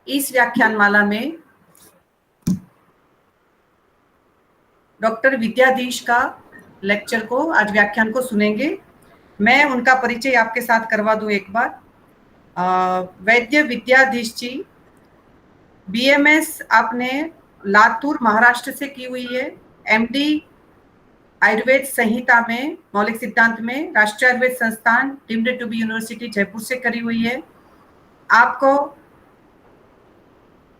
इस व्याख्यानमाला में डॉक्टर विद्याधीश का लेक्चर को, आज व्याख्यान को सुनेंगे। मैं उनका परिचय आपके साथ करवा दूं एक बार। वैद्य विद्याधीश जी, बीएमएस आपने लातूर महाराष्ट्र से की हुई है। एमडी आयुर्वेद संहिता में मौलिक सिद्धांत में Rashtriya Ayurveda Sansthan deemed to be university Jaipur से करी हुई है। आपको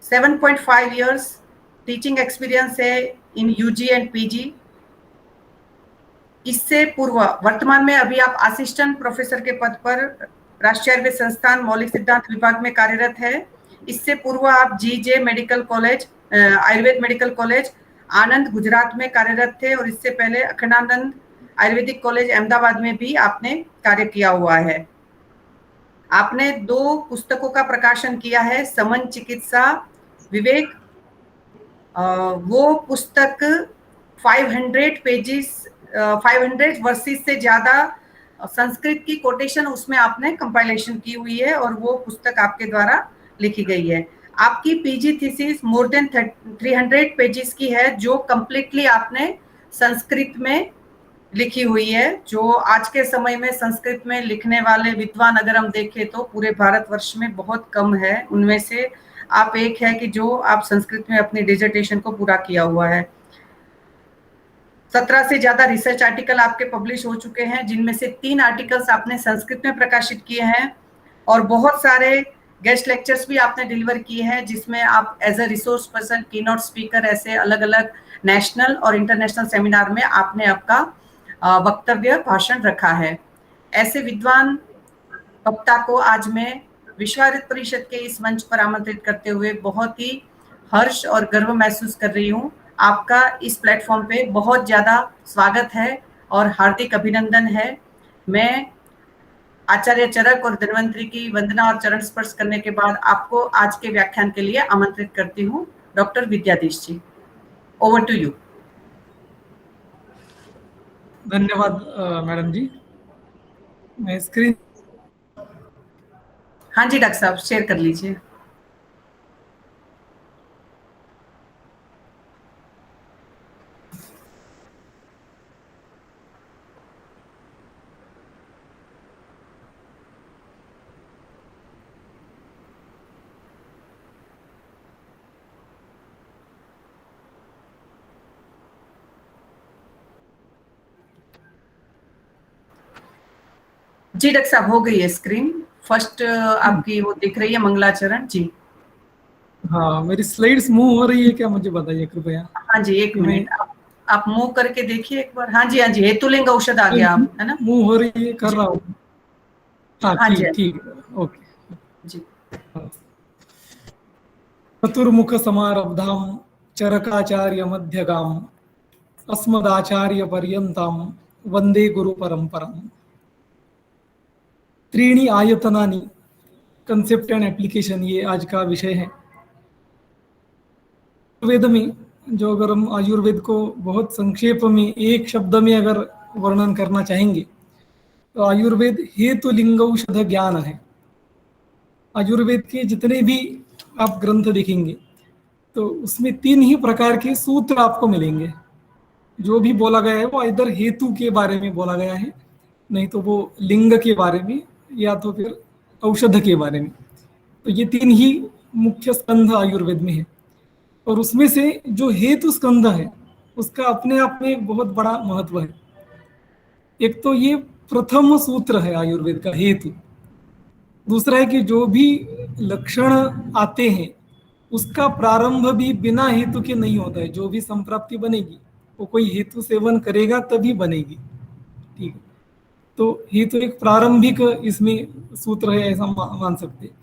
7.5 इयर्स टीचिंग एक्सपीरियंस है इन यूजी एंड पीजी। इससे पूर्व वर्तमान में अभी आप असिस्टेंट प्रोफेसर के पद पर राष्ट्रीय आयुर्वेद संस्थान मौलिक सिद्धांत विभाग में कार्यरत है। इससे पूर्व आप GJ medical college, Ayurveda medical college Anand Gujarat में कार्यरत थे, और इससे पहले अखंडानंद आयुर्वेदिक कॉलेज अहमदाबाद में भी आपने कार्य किया हुआ है। आपने 2 पुस्तकों का प्रकाशन किया है, समन चिकित्सा विवेक। वो पुस्तक 500 वर्सेस से ज्यादा संस्कृत की कोटेशन उसमें आपने कंपाइलेशन की हुई है, और वो पुस्तक आपके द्वारा लिखी गई है। आपकी PG thesis more than 300 pages की है, जो कंप्लीटली आपने संस्कृत में लिखी हुई है। जो आज के समय में संस्कृत में लिखने वाले विद्वान अगर हम देखें तो पूरे भारतवर्ष में बहुत कम है। उनमें से आप एक है कि जो आप संस्कृत में अपनी डिसर्टेशन को पूरा किया हुआ है। 17 से ज्यादा रिसर्च आर्टिकल आपके पब्लिश हो चुके हैं, जिनमें से 3 आर्टिकल्स आपने संस्कृत में प्रकाशित किए हैं, और बहुत सारे गेस्ट लेक्चर्स भी आपने डिलीवर किए हैं, जिसमें आप as a resource person, keynote speaker, ऐसे अलग अलग नेशनल और इंटरनेशनल सेमिनार में आपने आपका वक्तव्य, भाषण रखा है। ऐसे विद्वान वक्ता को आज मैं विश्व आयुर्वेद परिषद के इस मंच पर आमंत्रित करते हुए बहुत ही हर्ष और गर्व महसूस कर रही हूँ। आपका इस प्लेटफॉर्म पे बहुत ज्यादा स्वागत है और हार्दिक अभिनंदन है। मैं आचार्य चरक और धन्वंतरी की वंदना और चरण स्पर्श करने के बाद आपको आज के व्याख्यान के लिए आमंत्रित करती हूँ। Doctor Vidyadhish ji, over to you. धन्यवाद मैडम जी। मैं स्क्रीन, हाँ जी डॉक्टर साहब, शेयर कर लीजिए। जी डॉक्टर साहब, हो गई है स्क्रीन। फर्स्ट आपकी वो दिख रही है मंगलाचरण जी। हाँ, मेरी स्लाइड्स मूव हो रही है क्या, मुझे बताइए कृपया। हाँ जी, एक मिनट आप मूव करके देखिए एक बार। हाँ जी, हाँ जी, हेतुलिंग औषध आ गया, आप है ना, मूव हो रही है, कर रहा हूँ। हाँ हाँ जी, ठीक, okay ji. Chaturmukh समारब्धाम Charakacharya मध्यगाम अस्मदाचार्य पर्यंताम Vande Guru परंपराम। त्रीणी आयतनानि, concept and application, ये आज का विषय है। आयुर्वेद में जो, अगर हम आयुर्वेद को बहुत संक्षेप में एक शब्द में अगर वर्णन करना चाहेंगे तो आयुर्वेद हेतु लिंगौषध ज्ञान है। आयुर्वेद के जितने भी आप ग्रंथ देखेंगे तो उसमें 3 ही प्रकार के सूत्र आपको मिलेंगे। जो भी बोला गया है वो इधर हेतु के बारे में बोला गया है, नहीं तो वो लिंग के बारे में, या तो फिर औषध के बारे में। तो ये 3 ही मुख्य स्कंध आयुर्वेद में है, और उसमें से जो हेतु स्कंध है उसका अपने आप में बहुत बड़ा महत्व है। एक तो ये प्रथम सूत्र है आयुर्वेद का, हेतु। दूसरा है कि जो भी लक्षण आते हैं उसका प्रारंभ भी बिना हेतु के नहीं होता है। जो भी संप्राप्ति बनेगी वो कोई हेतु सेवन करेगा तभी बनेगी, ठीक है। तो हेतु एक प्रारंभिक इसमें सूत्र है, ऐसा मान सकते हैं।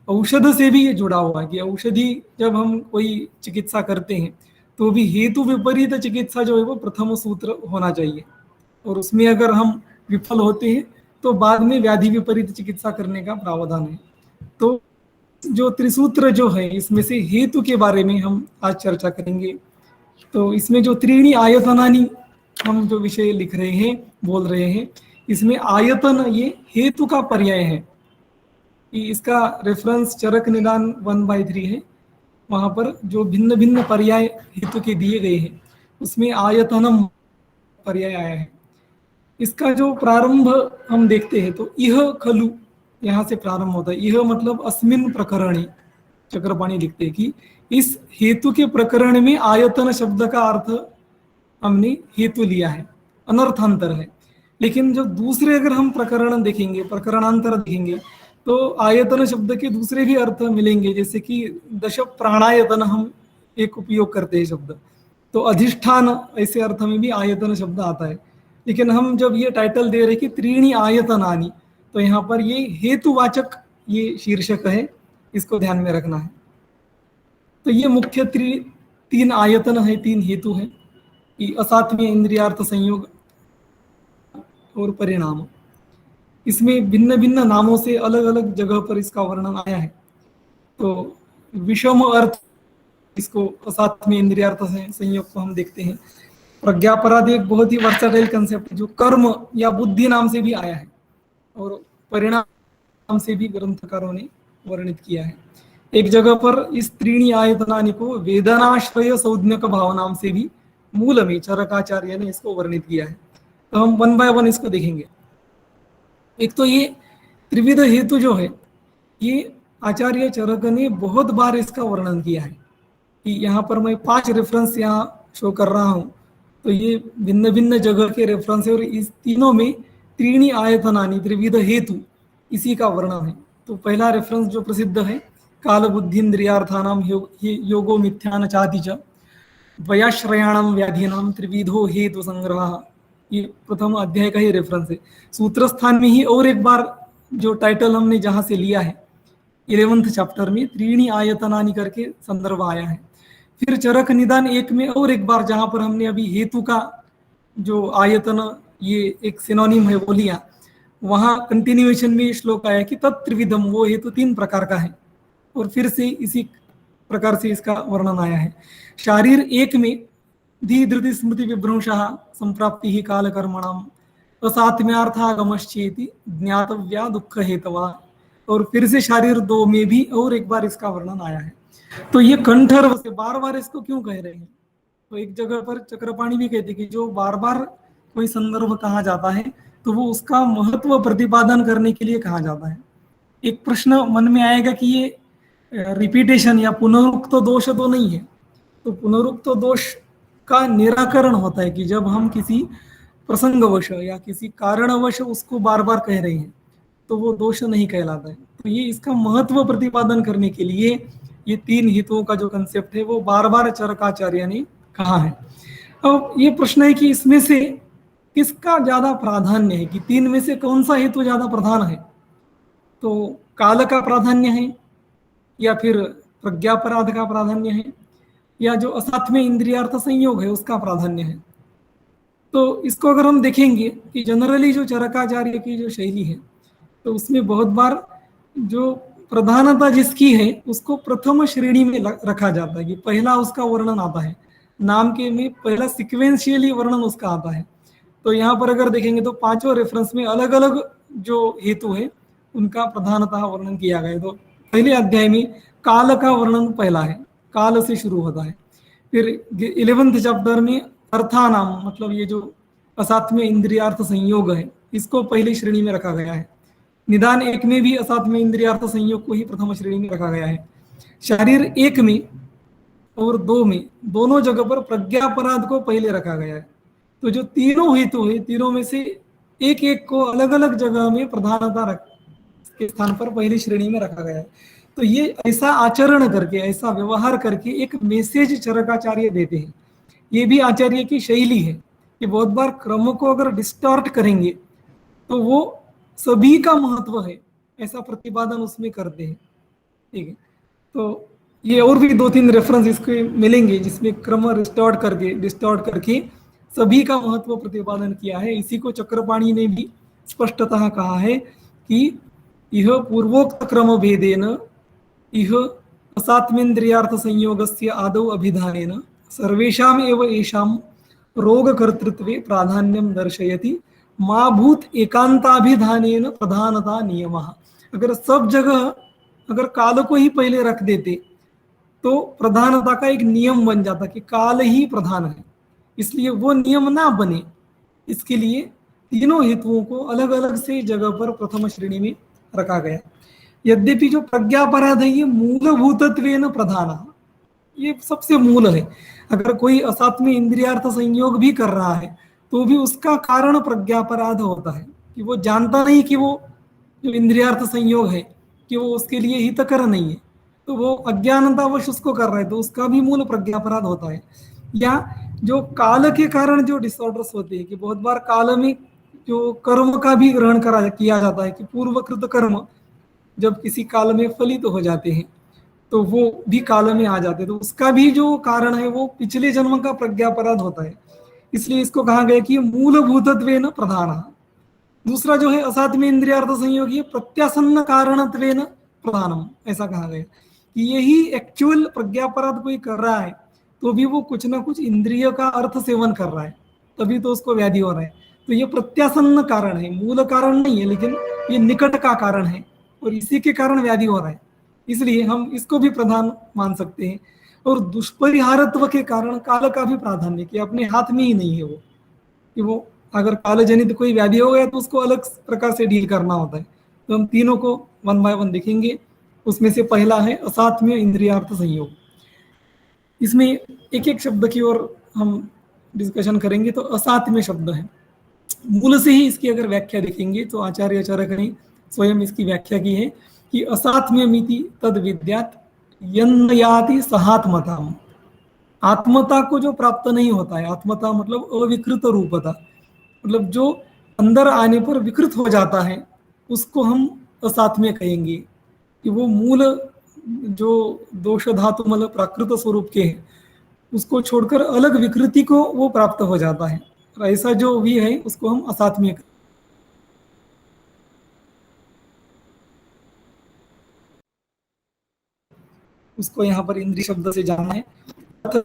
औषध से भी ये जुड़ा हुआ है कि औषधि जब हम कोई चिकित्सा करते हैं तो भी हेतु विपरीत चिकित्सा जो है वो प्रथम सूत्र होना चाहिए, और उसमें अगर हम विफल होते हैं तो बाद में व्याधि विपरीत चिकित्सा करने का प्रावधान है। तो जो त्रिसूत्र जो है इसमें से हेतु के बारे में हम आज चर्चा करेंगे। तो इसमें जो त्रीणी आयतनानि हम जो विषय लिख रहे हैं, बोल रहे हैं, इसमें आयतन ये हेतु का पर्याय है। कि इसका रेफरेंस चरक निदान 1/3 है। वहाँ पर जो भिन्न भिन्न पर्याय हेतु के दिए गए हैं उसमें आयतनम पर्याय आया है। इसका जो प्रारंभ हम देखते हैं तो इह खलु यहाँ से प्रारंभ होता है। यह मतलब अस्मिन प्रकरणे, चक्रपाणी लिखते हैं कि इस हेतु के प्रकरण में आयतन शब्द का अर्थ हमने हेतु लिया है, अनर्थांतर है। लेकिन जो दूसरे अगर हम प्रकरण देखेंगे, प्रकरणांतर देखेंगे, तो आयतन शब्द के दूसरे भी अर्थ मिलेंगे। जैसे कि दश प्राणायतन हम एक उपयोग करते हैं शब्द, तो अधिष्ठान ऐसे अर्थ में भी आयतन शब्द आता है। लेकिन हम जब ये टाइटल दे रहे कि त्रीणी आयतनानि, तो यहाँ पर ये हेतुवाचक ये शीर्षक है, इसको ध्यान में रखना है। तो ये मुख्य तीन आयतन है, तीन हेतु है कि असात्म्य इंद्रियार्थ संयोग और परिणाम। इसमें भिन्न भिन्न नामों से अलग अलग जगह पर इसका वर्णन आया है। तो विषम अर्थ इसको असात्म्य इंद्रियार्थ संयोग को हम देखते हैं। प्रज्ञापराध एक बहुत ही वर्सेटाइल कंसेप्ट है जो कर्म या बुद्धि नाम से भी आया है और परिणाम नाम से भी ग्रंथकारों ने वर्णित किया है। एक जगह पर इस त्रीणी आयतनानि को वेदनाश्रय संज्ञक भाव नाम से भी मूल में चरकाचार्य ने इसको वर्णित किया है। तो हम 1 बाय 1 इसको देखेंगे। एक तो ये त्रिविध हेतु जो है, ये आचार्य चरक ने बहुत बार इसका वर्णन किया है। कि यहाँ पर मैं 5 रेफरेंस यहाँ शो कर रहा हूँ, तो ये भिन्न भिन्न जगह के रेफरेंस है और इस तीनों में त्रीणी आयतनानि त्रिविध हेतु इसी का वर्णन है। तो पहला रेफरेंस जो प्रसिद्ध है, काल बुद्धिन्द्रियार्थानाम योगो मिथ्यान चाति च वयाश्रयाणाम व्याधीनाम त्रिविधो हेतु संग्रह, ये प्रथम अध्याय का ही रेफरेंस है। सूत्र स्थान में ही और एक बार जो टाइटल हमने जहाँ से लिया है 11th चैप्टर में त्रीणी आयतनानि करके संदर्भ आया है। फिर चरक निदान 1 में और एक बार जहाँ पर हमने अभी हेतु का जो आयतन ये एक सिनोनिम है वो लिया, वहाँ कंटिन्यूएशन में श्लोक आया कि तत्त्रिविधम, वो हेतु 3 प्रकार का है और फिर से इसी प्रकार से इसका वर्णन आया है। शारीर 1 में धी धृति स्मृति विभ्रंशः संप्राप्ति ही काल कर्मणाम असात्म्यार्थागमश्चेति ज्ञातव्या दुख हेतवा, और फिर से शारीर 2 में भी और एक बार इसका वर्णन आया है। तो ये कंठर्व से बार बार इसको क्यों कह रहे हैं? तो एक जगह पर चक्रपाणी भी कहते कि जो बार बार कोई संदर्भ कहा जाता है तो वो उसका महत्व प्रतिपादन करने के लिए कहा जाता है। एक प्रश्न मन में आएगा कि ये रिपीटेशन या पुनरुक्त दोष तो नहीं है। तो पुनरुक्त दोष का निराकरण होता है कि जब हम किसी प्रसंगवश या किसी कारणवश उसको बार बार कह रहे हैं तो वो दोष नहीं कहलाता है। तो ये इसका महत्व प्रतिपादन करने के लिए ये 3 हेतुओं का जो कंसेप्ट है वो बार बार चरकाचार्य ने कहा है। अब ये प्रश्न है कि इसमें से किसका ज्यादा प्राधान्य है, कि 3 में से कौन सा हेतु ज्यादा प्रधान है? तो काल का प्राधान्य है या फिर प्रज्ञापराध का प्राधान्य है या जो असात्म्य इंद्रियार्थ संयोग है उसका प्राधान्य है? तो इसको अगर हम देखेंगे कि जनरली जो चरकाचार्य की जो शैली है तो उसमें बहुत बार जो प्रधानता जिसकी है उसको प्रथम श्रेणी में रखा जाता है कि पहला उसका वर्णन आता है, नाम के में पहला सिक्वेंशियली वर्णन उसका आता है। तो यहाँ पर अगर देखेंगे तो 5 रेफरेंस में अलग अलग जो हेतु है उनका प्रधानता वर्णन किया गया है। तो पहले अध्याय में काल का वर्णन पहला है, काल से शुरू होता है। फिर 11th चैप्टर में अर्थानाम, मतलब ये जो असात्म्य इंद्रियार्थ संयोग है इसको पहली श्रेणी में रखा गया है। निदान 1 में भी असात्म्य इंद्रियार्थ संयोग को ही प्रथम श्रेणी में रखा गया है। शारीर 1 में और 2 में दोनों जगह पर प्रज्ञापराध को पहले रखा गया है। तो जो तीनों हेतु है, तीनों में से एक एक को अलग अलग जगह में प्रधानता के स्थान पर पहली श्रेणी में रखा गया है। तो ये ऐसा आचरण करके, ऐसा व्यवहार करके एक मैसेज चरकाचार्य देते हैं। ये भी आचार्य की शैली है कि बहुत बार क्रम को अगर डिस्टॉर्ट करेंगे तो वो सभी का महत्व है ऐसा प्रतिपादन उसमें करते हैं। ठीक है, तो ये और भी 2-3 रेफरेंस इसके मिलेंगे जिसमें क्रम डिस्टॉर्ट करके सभी का महत्व प्रतिपादन किया है। इसी को चक्रपाणी ने भी स्पष्टतः कहा है कि यह पूर्वोक्त क्रम भेदेन यह असात्मेन्द्रियार्थ संयोगस्य आदौ अभिधानेन सर्वेषाम एव एषाम रोगकर्तृत्वे प्राधान्यम दर्शयति मा भूत एकांताभिधानेन प्रधानता नियमः। अगर सब जगह अगर काल को ही पहले रख देते तो प्रधानता का एक नियम बन जाता कि काल ही प्रधान है, इसलिए वो नियम ना बने, इसके लिए तीनों हेतुओं को अलग अलग से जगह पर प्रथम श्रेणी में रखा गया। यद्यपि जो प्रज्ञापराध है ये मूलभूतत्वेन प्रधान, ये सबसे मूल है। अगर कोई असात में इंद्रियार्थ संयोग भी कर रहा है तो भी उसका कारण प्रज्ञापराध होता है कि वो जानता नहीं कि वो जो इंद्रियार्थ संयोग है कि वो उसके लिए हितकर नहीं है, तो वो अज्ञानतावश उसको कर रहा है, तो उसका भी मूल प्रज्ञापराध होता है। या जो काल के कारण जो डिसऑर्डर्स होते हैं कि बहुत बार काल में जो कर्म का भी ग्रहण करा किया जाता है कि पूर्वकृत कर्म जब किसी काल में फलित हो जाते हैं तो वो भी काल में आ जाते हैं, तो उसका भी जो कारण है वो पिछले जन्म का प्रज्ञापराध होता है, इसलिए इसको कहा गया कि मूलभूतत्वेन प्रधान। दूसरा जो है असात में इंद्रियार्थ संयोग, ये प्रत्यासन्न कारणत्वेन प्रधानम, ऐसा कहा गया कि यही एक्चुअल प्रज्ञापराध कोई कर रहा है तो भी वो कुछ ना कुछ इंद्रिय का अर्थ सेवन कर रहा है, तभी तो उसको व्याधि हो रहा है। तो ये प्रत्यासन्न कारण है, मूल कारण नहीं है, लेकिन ये निकट का कारण है और इसी के कारण व्याधि हो रहा है, इसलिए हम इसको भी प्रधान मान सकते हैं। और दुष्परिहारत्व के कारण काल का भी प्राधान्य कि अपने हाथ में ही नहीं है वो, कि वो अगर काल जनित कोई व्याधि हो गया तो उसको अलग प्रकार से डील करना होता है। तो हम तीनों को वन बाय वन देखेंगे। उसमें से पहला है असात्म्य इंद्रियार्थ संयोग। इसमें एक एक शब्द की ओर हम डिस्कशन करेंगे। तो असात्म्य शब्द है, मूल से ही इसकी अगर व्याख्या देखेंगे तो आचार्य ने स्वयं इसकी व्याख्या की है कि असात्म्यमिति तद विद्यात यन्नयाति सहात्मता, आत्मता को जो प्राप्त नहीं होता है, आत्मता मतलब अविकृत रूपता, मतलब जो अंदर आने पर विकृत हो जाता है उसको हम असात्म्य कहेंगे कि वो मूल जो दोष धातु मतलब प्राकृत स्वरूप के हैं उसको छोड़कर अलग विकृति को वो प्राप्त हो जाता है, ऐसा जो भी है उसको हम असात्म्य। उसको यहाँ पर इंद्रिय शब्द से जाना है,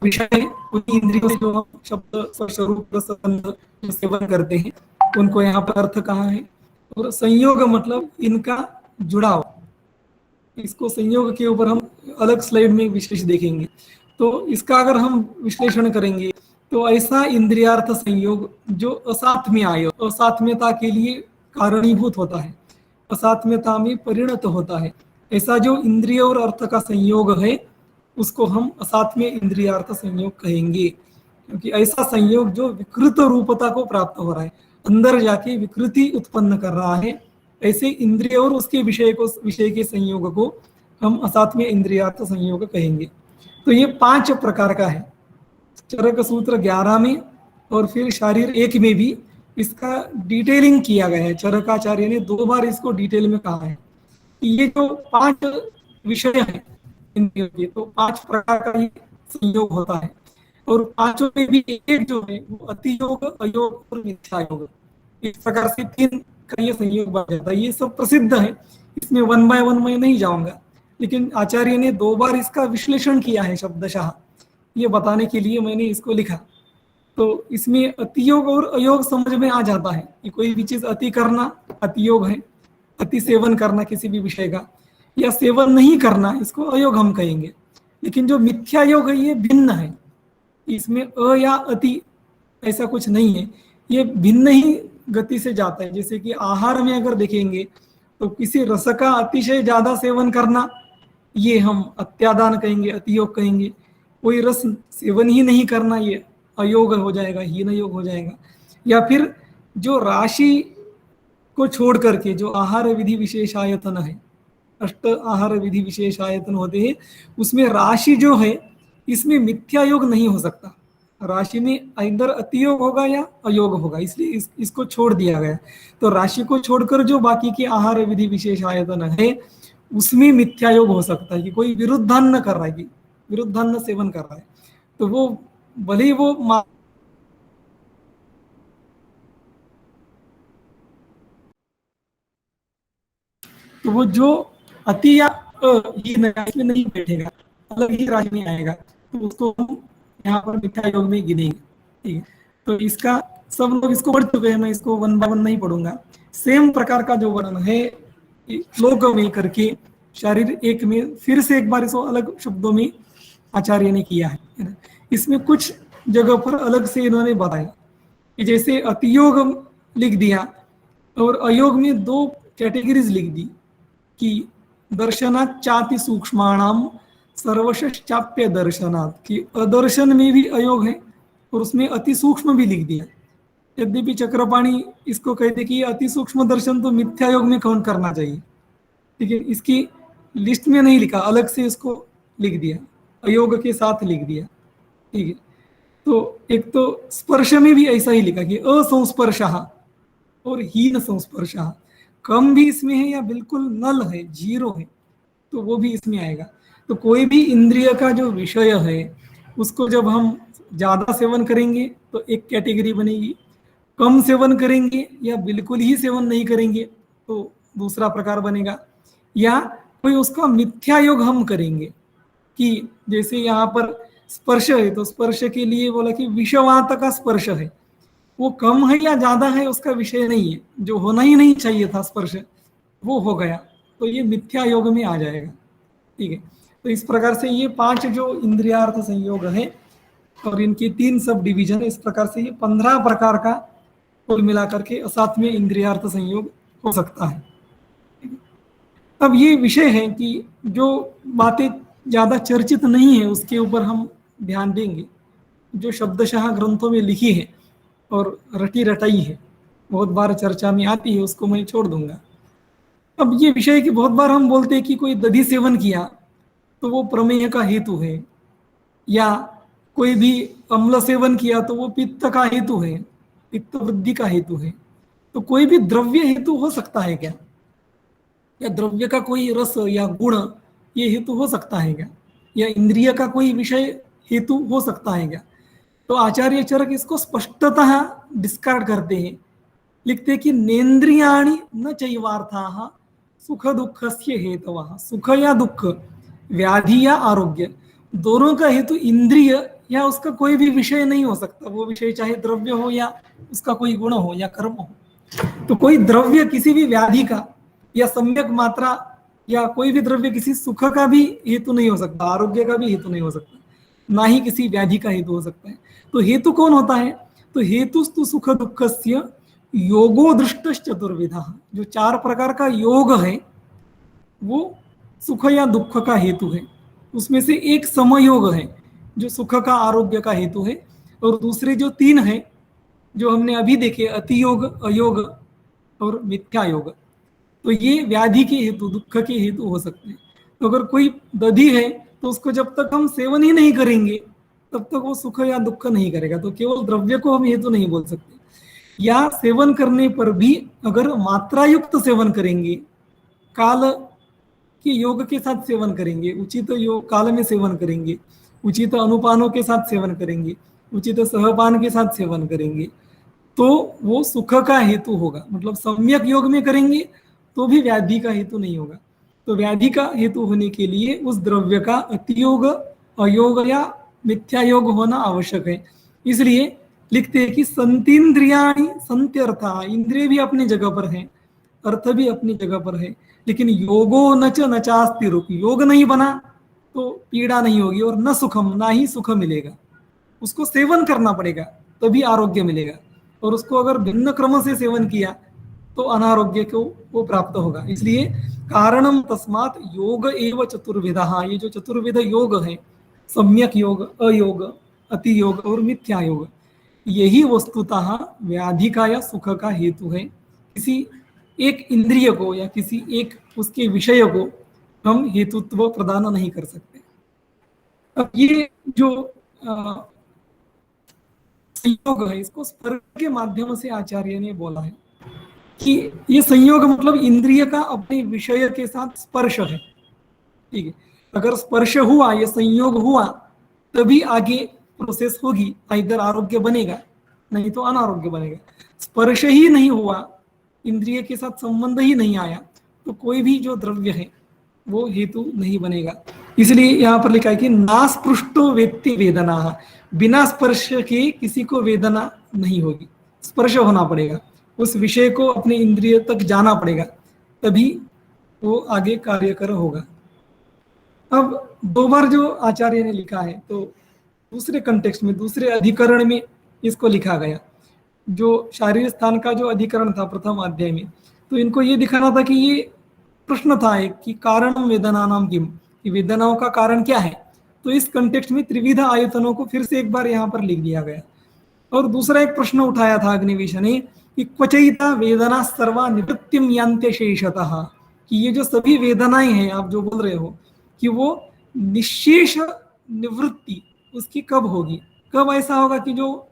विषय उन्हीं इंद्रियों से जो हम शब्द स्वरूप सेवन करते हैं उनको यहाँ पर अर्थ कहा है। और संयोग मतलब इनका जुड़ाव, इसको संयोग के ऊपर हम अलग स्लाइड में विशेष देखेंगे। तो इसका अगर हम विश्लेषण करेंगे तो ऐसा इंद्रियार्थ संयोग जो असात्म्य आय, असात्म्यता के लिए कारणीभूत होता है, असात्म्यता में परिणत होता है, ऐसा जो इंद्रिय और अर्थ का संयोग है उसको हम असात्म्य इंद्रियार्थ संयोग कहेंगे, क्योंकि ऐसा संयोग जो विकृत रूपता को प्राप्त हो रहा है, अंदर जाके विकृति उत्पन्न कर रहा है, ऐसे इंद्रिय और उसके विषय के संयोग को हम असात्म्य इंद्रियार्थ संयोग कहेंगे। तो ये 5 प्रकार का है, चरक सूत्र 11 में और फिर शारीर 1 में भी इसका डिटेलिंग किया गया है। चरकाचार्य ने 2 बार इसको डिटेल में कहा है कि ये जो 5 विषय है इंद्रियों के, तो 5 प्रकार का ही संयोग होता है और पांचों में भी एक जो है वो अतियोग, अयोग और मिथ्या योग, इस प्रकार से 3 का ये संयोग बन जाता है। ये सब प्रसिद्ध है, इसमें 1 बाय 1 मैं नहीं जाऊंगा, लेकिन आचार्य ने 2 बार इसका विश्लेषण किया है शब्दशः, ये बताने के लिए मैंने इसको लिखा। तो इसमें अतियोग और अयोग समझ में आ जाता है कि कोई भी चीज अति करना अतियोग है, अति सेवन करना किसी भी विषय का, या सेवन नहीं करना इसको अयोग हम कहेंगे। लेकिन जो मिथ्या योग है ये भिन्न है, इसमें अ या अति ऐसा कुछ नहीं है, ये भिन्न ही गति से जाता है। जैसे कि आहार में अगर देखेंगे तो किसी रस का अतिशय ज्यादा सेवन करना ये हम अत्यादान कहेंगे, अतियोग कहेंगे। कोई रस सेवन ही नहीं करना ये अयोग हो जाएगा, हीन योग हो जाएगा। या फिर जो राशि को छोड़ करके जो आहार विधि विशेष आयतन है, 8 आहार विधि विशेष आयतन होते हैं, उसमें राशि जो है इसमें मिथ्या योग नहीं हो सकता, राशि में इधर अतियोग होगा या अयोग होगा, इसलिए इसको छोड़ दिया गया। तो राशि को छोड़कर जो बाकी के आहार विधि विशेष आयतन है उसमें मिथ्या योग हो सकता है कि कोई विरुद्धान्न कर रहा है, कि विरुद्धान्न सेवन कर रहा है, तो वो भले ही वो तो वो जो अति या ये इसमें नहीं बैठेगा, अलग ही राशि में आएगा, तो उसको हम यहाँ पर मिथ्या योग में गिनेंगे। ठीक है, तो इसका सब लोग इसको पढ़ चुके हैं, मैं इसको 1 बाय 1 नहीं पढ़ूंगा। सेम प्रकार का जो वर्णन है श्लोक में करके शारीर एक में फिर से एक बार इसको अलग शब्दों में आचार्य ने किया है। इसमें कुछ जगह पर अलग से इन्होंने बताया कि जैसे अतियोग लिख दिया और अयोग में दो कैटेगरीज लिख दी कि दर्शनात् चाति सूक्ष्माणाम सर्वश्चाप्य दर्शनात्, कि अदर्शन में भी अयोग है और उसमें अति सूक्ष्म भी लिख दिया। यद्यपि चक्रपाणी इसको कहते कि अति सूक्ष्म दर्शन तो मिथ्या योग में काउंट करना चाहिए, ठीक है, इसकी लिस्ट में नहीं लिखा, अलग से इसको लिख दिया, अयोग के साथ लिख दिया, ठीक है। तो एक तो स्पर्श में भी ऐसा ही लिखा कि असंस्पर्शः और हीन संस्पर्शः, कम भी इसमें है या बिल्कुल नल है, जीरो है, तो वो भी इसमें आएगा। तो कोई भी इंद्रिय का जो विषय है उसको जब हम ज्यादा सेवन करेंगे तो एक कैटेगरी बनेगी, कम सेवन करेंगे या बिल्कुल ही सेवन नहीं करेंगे तो दूसरा प्रकार बनेगा, या कोई उसका मिथ्या योग हम करेंगे कि जैसे यहाँ पर स्पर्श है तो स्पर्श के लिए बोला कि विषवात का स्पर्श है, वो कम है या ज्यादा है उसका विषय नहीं है, जो होना ही नहीं चाहिए था स्पर्श वो हो गया, तो ये मिथ्या योग में आ जाएगा, ठीक है। तो इस प्रकार से ये 5 जो इंद्रियार्थ संयोग है और इनकी 3 सब डिवीजन, इस प्रकार से ये 15 प्रकार का कुल मिलाकर के साथ में इंद्रियार्थ संयोग हो सकता है। अब ये विषय है कि जो बातें ज्यादा चर्चित नहीं है उसके ऊपर हम ध्यान देंगे, जो शब्दशः ग्रंथों में लिखी है और रटी रटाई है, बहुत बार चर्चा में आती है, उसको मैं छोड़ दूंगा। अब ये विषय कि बहुत बार हम बोलते हैं कि कोई दधि सेवन किया तो वो प्रमेय का हेतु है, या कोई भी अम्ल सेवन किया तो वो पित्त का हेतु है, पित्त वृद्धि का हेतु है। तो कोई भी द्रव्य हेतु हो सकता है क्या, या द्रव्य का कोई रस या गुण ये हेतु हो सकता है क्या, या इंद्रिय का कोई विषय हेतु हो सकता है क्या? तो आचार्य चरक इसको स्पष्टतः डिस्कार्ड करते हैं, लिखते कि नेन्द्रियाणि न चैवार्थाः सुख दुःखस्य हेतवः, सुख या दुख, व्याधि या आरोग्य, दोनों का हेतु इंद्रिय या उसका कोई भी विषय नहीं हो सकता, वो विषय चाहे द्रव्य हो या उसका कोई गुण हो या कर्म हो। तो कोई द्रव्य किसी भी व्याधि का या सम्यक मात्रा या कोई भी द्रव्य किसी सुख का भी हेतु नहीं हो सकता, आरोग्य का भी हेतु नहीं हो सकता, ना ही किसी व्याधि का हेतु हो सकता है। तो हेतु कौन होता है? तो हेतुस्तु सुख दुःखस्य योगो दृष्टश्चतुर्विधा, जो 4 प्रकार का योग है वो सुख या दुख का हेतु है। उसमें से एक समयोग है जो सुख का आरोग्य का हेतु है, और दूसरे जो 3 है जो हमने अभी देखे, अतियोग, अयोग और मिथ्या योग, तो ये व्याधि के हेतु, दुख के हेतु हो सकते हैं। तो अगर कोई दधि है तो उसको जब तक हम सेवन ही नहीं करेंगे तब तक वो सुख या दुख नहीं करेगा, तो केवल द्रव्य को हम हेतु नहीं बोल सकते। या सेवन करने पर भी अगर मात्रायुक्त सेवन करेंगे, काल के योग के साथ सेवन करेंगे, उचित योग काल में सेवन करेंगे, उचित अनुपानों के साथ सेवन करेंगे, उचित सहपान के साथ सेवन करेंगे, तो वो सुख का हेतु होगा। मतलब सम्यक योग में करेंगे तो भी व्याधि का हेतु नहीं होगा। तो व्याधि का हेतु होने के लिए उस द्रव्य का अतियोग, अयोग या मिथ्या योग होना आवश्यक है। इसलिए लिखते हैं कि संतीन्द्रियाणि संत्यर्था, इंद्रिय भी अपनी जगह पर है, अर्थ भी अपनी जगह पर है, लेकिन योगो नच नचास्ति रुक, योग नहीं बना तो पीड़ा नहीं होगी, और न सुखम, ना ही सुख मिलेगा। उसको सेवन करना पड़ेगा तभी आरोग्य मिलेगा, और उसको अगर भिन्न क्रम से सेवन किया तो अनारोग्य को वो प्राप्त होगा। इसलिए कारणम तस्मात् योग एव चतुर्विधा, ये जो चतुर्विध योग है, सम्यक योग, अयोग, अति योग और मिथ्या योग, यही वस्तुतः व्याधि का या सुख का हेतु है। किसी एक इंद्रिय को या किसी एक उसके विषय को हम हेतुत्व प्रदान नहीं कर सकते। अब ये जो संयोग है, इसको स्पर्श के माध्यम से आचार्य ने बोला है कि ये संयोग मतलब इंद्रिय का अपने विषय के साथ स्पर्श है, ठीक है। अगर स्पर्श हुआ, ये संयोग हुआ, तभी आगे प्रोसेस होगी, इधर आरोग्य बनेगा, नहीं तो अनारोग्य बनेगा। स्पर्श ही नहीं हुआ, इंद्रिय के साथ संबंध ही नहीं आया, तो कोई भी जो द्रव्य है वो हेतु नहीं बनेगा। इसलिए यहाँ पर लिखा है कि नास्पृष्टो वेत्ति वेदना, बिना स्पर्श के किसी को वेदना नहीं होगी। स्पर्श होना पड़ेगा, उस विषय को अपने इंद्रिय तक जाना पड़ेगा, तभी वो आगे कार्यकर होगा। अब दो बार जो आचार्य ने लिखा है तो दूसरे कंटेक्स्ट में, दूसरे अधिकरण में इसको लिखा गया। जो शारीर स्थान का जो अधिकरण था प्रथम अध्याय में, तो इनको ये दिखाना था कि ये प्रश्न था एक कि कारण वेदना नाम किम, कि वेदनाओं का कारण क्या है। तो इस कंटेक्स्ट में त्रिविध आयतनों को फिर से एक बार यहाँ पर लिख दिया गया। और दूसरा एक प्रश्न उठाया था अग्निवेश ने कि क्वचिता वेदना सर्वा निवृत्तिम यान्ते शेषतः, कि ये जो सभी वेदनाएं हैं आप जो बोल रहे हो कि वो निशेष निवृत्ति उसकी कब होगी, कब ऐसा होगा कि जो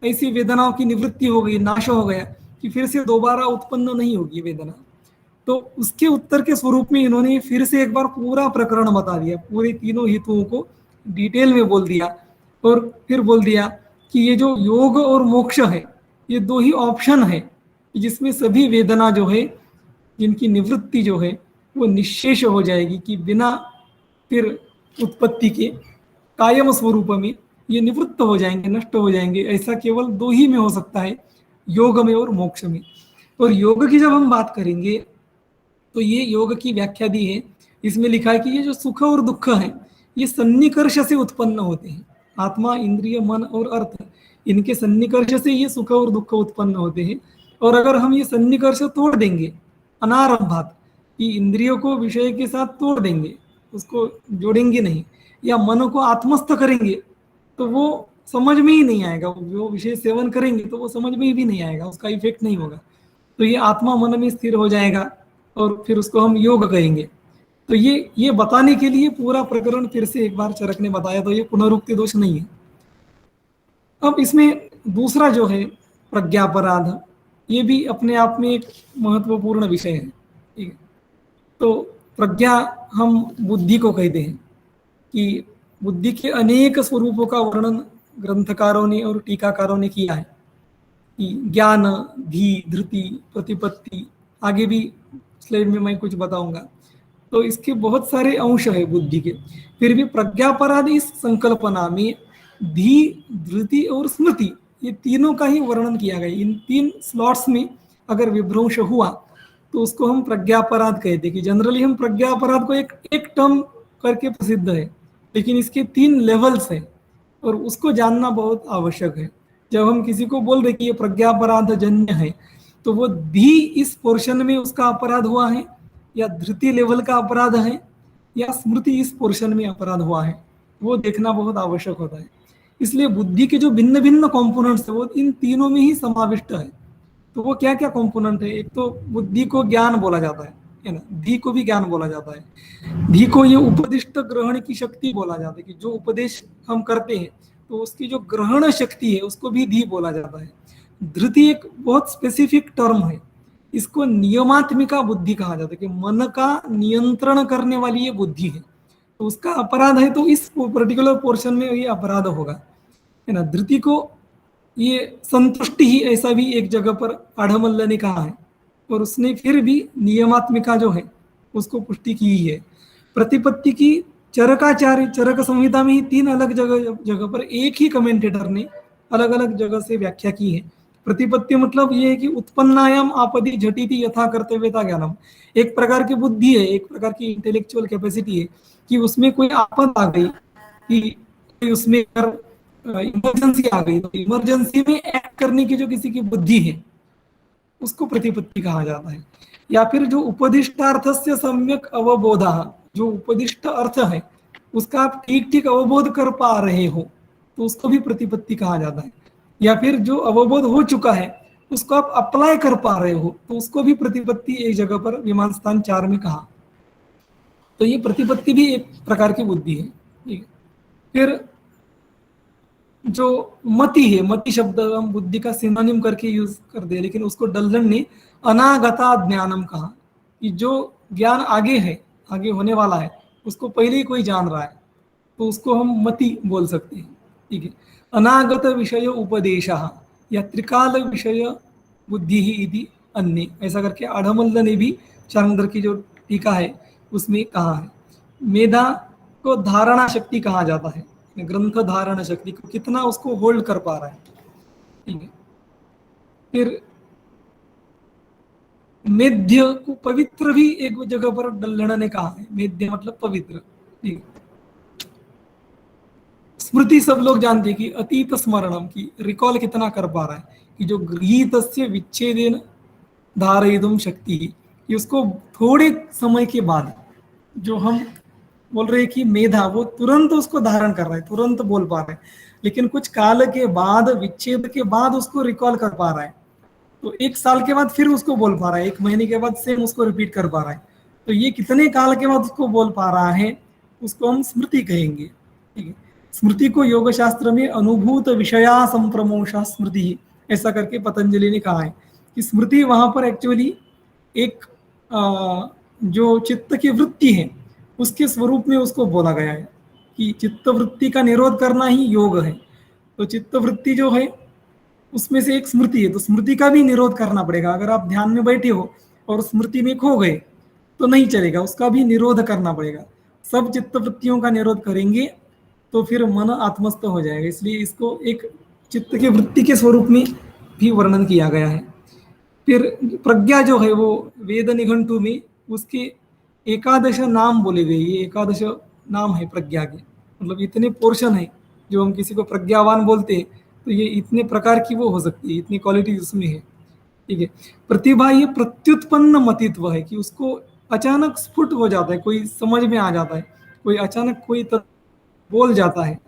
ऐसी वेदनाओं की निवृत्ति हो गई, नाश हो गया, कि फिर से दोबारा उत्पन्न नहीं होगी वेदना। तो उसके उत्तर के स्वरूप में इन्होंने फिर से एक बार पूरा प्रकरण बता दिया, पूरे तीनों हेतुओं को डिटेल में बोल दिया। और फिर बोल दिया कि ये जो योग और मोक्ष है, ये दो ही ऑप्शन है जिसमें सभी वेदना जो है, जिनकी निवृत्ति जो है वो निशेष हो जाएगी, कि बिना फिर उत्पत्ति के कायम स्वरूप में ये निवृत्त हो जाएंगे, नष्ट हो जाएंगे। ऐसा केवल दो ही में हो सकता है, योग में और मोक्ष में। और योग की जब हम बात करेंगे तो ये योग की व्याख्या दी है, इसमें लिखा है कि ये जो सुख और दुख है ये सन्निकर्ष से उत्पन्न होते हैं। आत्मा, इंद्रिय, मन और अर्थ, इनके सन्निकर्ष से ये सुख और दुख उत्पन्न होते हैं। और अगर हम ये सन्निकर्ष तोड़ देंगे अनारंभात, कि इंद्रियों को विषय के साथ तोड़ देंगे, उसको जोड़ेंगे नहीं, या मन को आत्मस्थ करेंगे, तो वो समझ में ही नहीं आएगा। वो विषय सेवन करेंगे तो वो समझ में भी नहीं आएगा, उसका इफेक्ट नहीं होगा। तो ये आत्मा मन में स्थिर हो जाएगा और फिर उसको हम योग कहेंगे। तो ये बताने के लिए पूरा प्रकरण फिर से एक बार चरक ने बताया, तो ये पुनरुक्ति दोष नहीं है। अब इसमें दूसरा जो है प्रज्ञापराध, ये भी अपने आप में एक महत्वपूर्ण विषय है। ठीक है, तो प्रज्ञा हम बुद्धि को कहते हैं कि बुद्धि के अनेक स्वरूपों का वर्णन ग्रंथकारों ने और टीकाकारों ने किया है, कि ज्ञान, धी, धृति, प्रतिपत्ति, आगे भी स्लाइड में मैं कुछ बताऊंगा। तो इसके बहुत सारे अंश है बुद्धि के। फिर भी प्रज्ञापराध इस संकल्पना में धी, धृति और स्मृति, ये तीनों का ही वर्णन किया गया। इन तीन स्लॉट्स में अगर विभ्रंश हुआ तो उसको हम प्रज्ञापराध कहते हैं। कि जनरली हम प्रज्ञापराध को एक टर्म करके प्रसिद्ध है, लेकिन इसके तीन लेवल्स हैं और उसको जानना बहुत आवश्यक है। जब हम किसी को बोल रहे कि ये प्रज्ञापराध जन्य है, तो वो धी इस पोर्शन में उसका अपराध हुआ है, या धृति लेवल का अपराध है, या स्मृति इस पोर्शन में अपराध हुआ है, वो देखना बहुत आवश्यक होता है। इसलिए बुद्धि के जो भिन्न भिन्न कॉम्पोनेंट्स है वो इन तीनों में ही समाविष्ट है। तो वो क्या क्या कॉम्पोनेंट है? एक तो बुद्धि को ज्ञान बोला जाता है ना, धी को भी ज्ञान बोला जाता है। धी को ये उपदिष्ट ग्रहण की शक्ति बोला जाता है, कि जो उपदेश हम करते हैं तो उसकी जो ग्रहण शक्ति है उसको भी धी बोला जाता है। धृति एक बहुत स्पेसिफिक टर्म है, इसको नियमात्मिका बुद्धि कहा जाता है, कि मन का नियंत्रण करने वाली ये बुद्धि है। तो उसका अपराध है तो इस पर्टिकुलर पोर्शन में ये अपराध होगा, है ना। धृति को ये संतुष्टि ही, ऐसा भी एक जगह पर आढ़मल्ल ने कहा है, और उसने फिर भी नियमात्मिका जो है उसको पुष्टि की ही है। प्रतिपत्ति की चरकाचार्य, चरक संहिता में ही तीन अलग जगह पर एक ही कमेंटेटर ने अलग अलग जगह से व्याख्या की है। प्रतिपत्ति मतलब ये है कि उत्पन्नायाम आपदि झटिति यथा कर्तव्यता ज्ञानम, एक प्रकार की बुद्धि है, एक प्रकार की इंटेलेक्चुअल कैपेसिटी है, कि उसमें कोई आपद आ गई, कि उसमें इमरजेंसी आ गई, तो इमरजेंसी में एक्ट करने की जो किसी की बुद्धि है उसको प्रतिपत्ति कहा जाता है। या फिर जो उपदिष्टार्थ से सम्यक अवबोधा, जो उपदिष्ट अर्थ है उसका आप ठीक ठीक अवबोध कर पा रहे हो तो उसको भी प्रतिपत्ति कहा जाता है। या फिर जो अवबोध हो चुका है उसको आप अप्लाई कर पा रहे हो तो उसको भी प्रतिपत्ति एक जगह पर विमान स्थान 4 में कहा। तो ये प्रतिपत्ति भी एक प्रकार की बुद्धि है। ठीक है, फिर जो मति है, मति शब्द हम बुद्धि का सिनोनिम करके यूज कर दे, लेकिन उसको डल्लन ने अनागता ज्ञानम कहा, कि जो ज्ञान आगे है, आगे होने वाला है, उसको पहले ही कोई जान रहा है तो उसको हम मति बोल सकते हैं। ठीक है, अनागत विषय उपदेश या त्रिकाल विषय बुद्धि ही इति अन्य, ऐसा करके आढ़मल्ल ने भी चांद्र की जो टीका है उसमें कहा है। मेधा को धारणा शक्ति कहा जाता है, ग्रंथ धारण शक्ति को कितना उसको होल्ड कर पा रहा है। ठीक है, फिर मेध्य को पवित्र भी एक जगह पर डल्लण ने कहा है, मेध्य मतलब पवित्र। ठीक। स्मृति सब लोग जानते हैं कि अतीत स्मरणम की रिकॉल कितना कर पा रहा है, कि जो गृहीत विच्छेदेन धारयितुम शक्ति, कि उसको थोड़े समय के बाद जो हम बोल रहे हैं कि मेधा वो तुरंत उसको धारण कर रहा है, तुरंत बोल पा रहा है, लेकिन कुछ काल के बाद विच्छेद के बाद उसको रिकॉल कर पा रहा है। तो एक साल के बाद फिर उसको बोल पा रहा है, एक महीने के बाद सेम उसको रिपीट कर पा रहा है। तो ये कितने काल के बाद उसको बोल पा रहा है, उसको हम स्मृति कहेंगे। ठीक है। स्मृति को योग शास्त्र में अनुभूत विषया संप्रमोषा स्मृति, ऐसा करके पतंजलि ने कहा है कि स्मृति वहां पर एक्चुअली एक जो चित्त की वृत्ति है उसके स्वरूप में उसको बोला गया है कि चित्त वृत्ति का निरोध करना ही योग है। तो चित्त वृत्ति जो है उसमें से एक स्मृति है, तो स्मृति का भी निरोध करना पड़ेगा। अगर आप ध्यान में बैठे हो और स्मृति में खो गए तो नहीं चलेगा, उसका भी निरोध करना पड़ेगा। सब चित्त वृत्तियों का निरोध करेंगे तो फिर मन आत्मस्थ हो जाएगा। इसलिए इसको एक चित्त के वृत्ति के स्वरूप में भी वर्णन किया गया है। फिर प्रज्ञा जो है वो वेद निघंटु में उसके एकादश नाम बोले गए, ये एकादश नाम है प्रज्ञा के, मतलब इतने पोर्शन है। जो हम किसी को प्रज्ञावान बोलते हैं तो ये इतने प्रकार की वो हो सकती है, इतनी क्वालिटी उसमें है। ठीक है। प्रतिभा ये प्रत्युत्पन्न मतित्व है कि उसको अचानक स्फुट हो जाता है, कोई समझ में आ जाता है, कोई अचानक कोई बोल जाता है,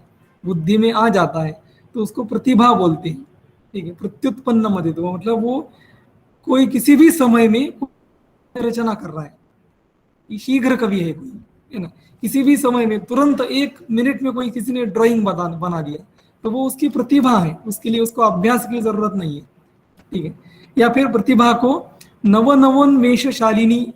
बुद्धि में आ जाता है, तो उसको प्रतिभा बोलते हैं। ठीक है। प्रत्युत्पन्न मतित्व मतलब वो कोई किसी भी समय में रचना कर रहा है, शीघ्र कवि है कोई, है ना, किसी भी समय में तुरंत 1 मिनट में कोई किसी ने ड्राइंग बना दिया तो वो उसकी प्रतिभा है, उसके लिए उसको अभ्यास की जरूरत नहीं है। ठीक है। या फिर प्रतिभा को नवोन्मेषशालिनी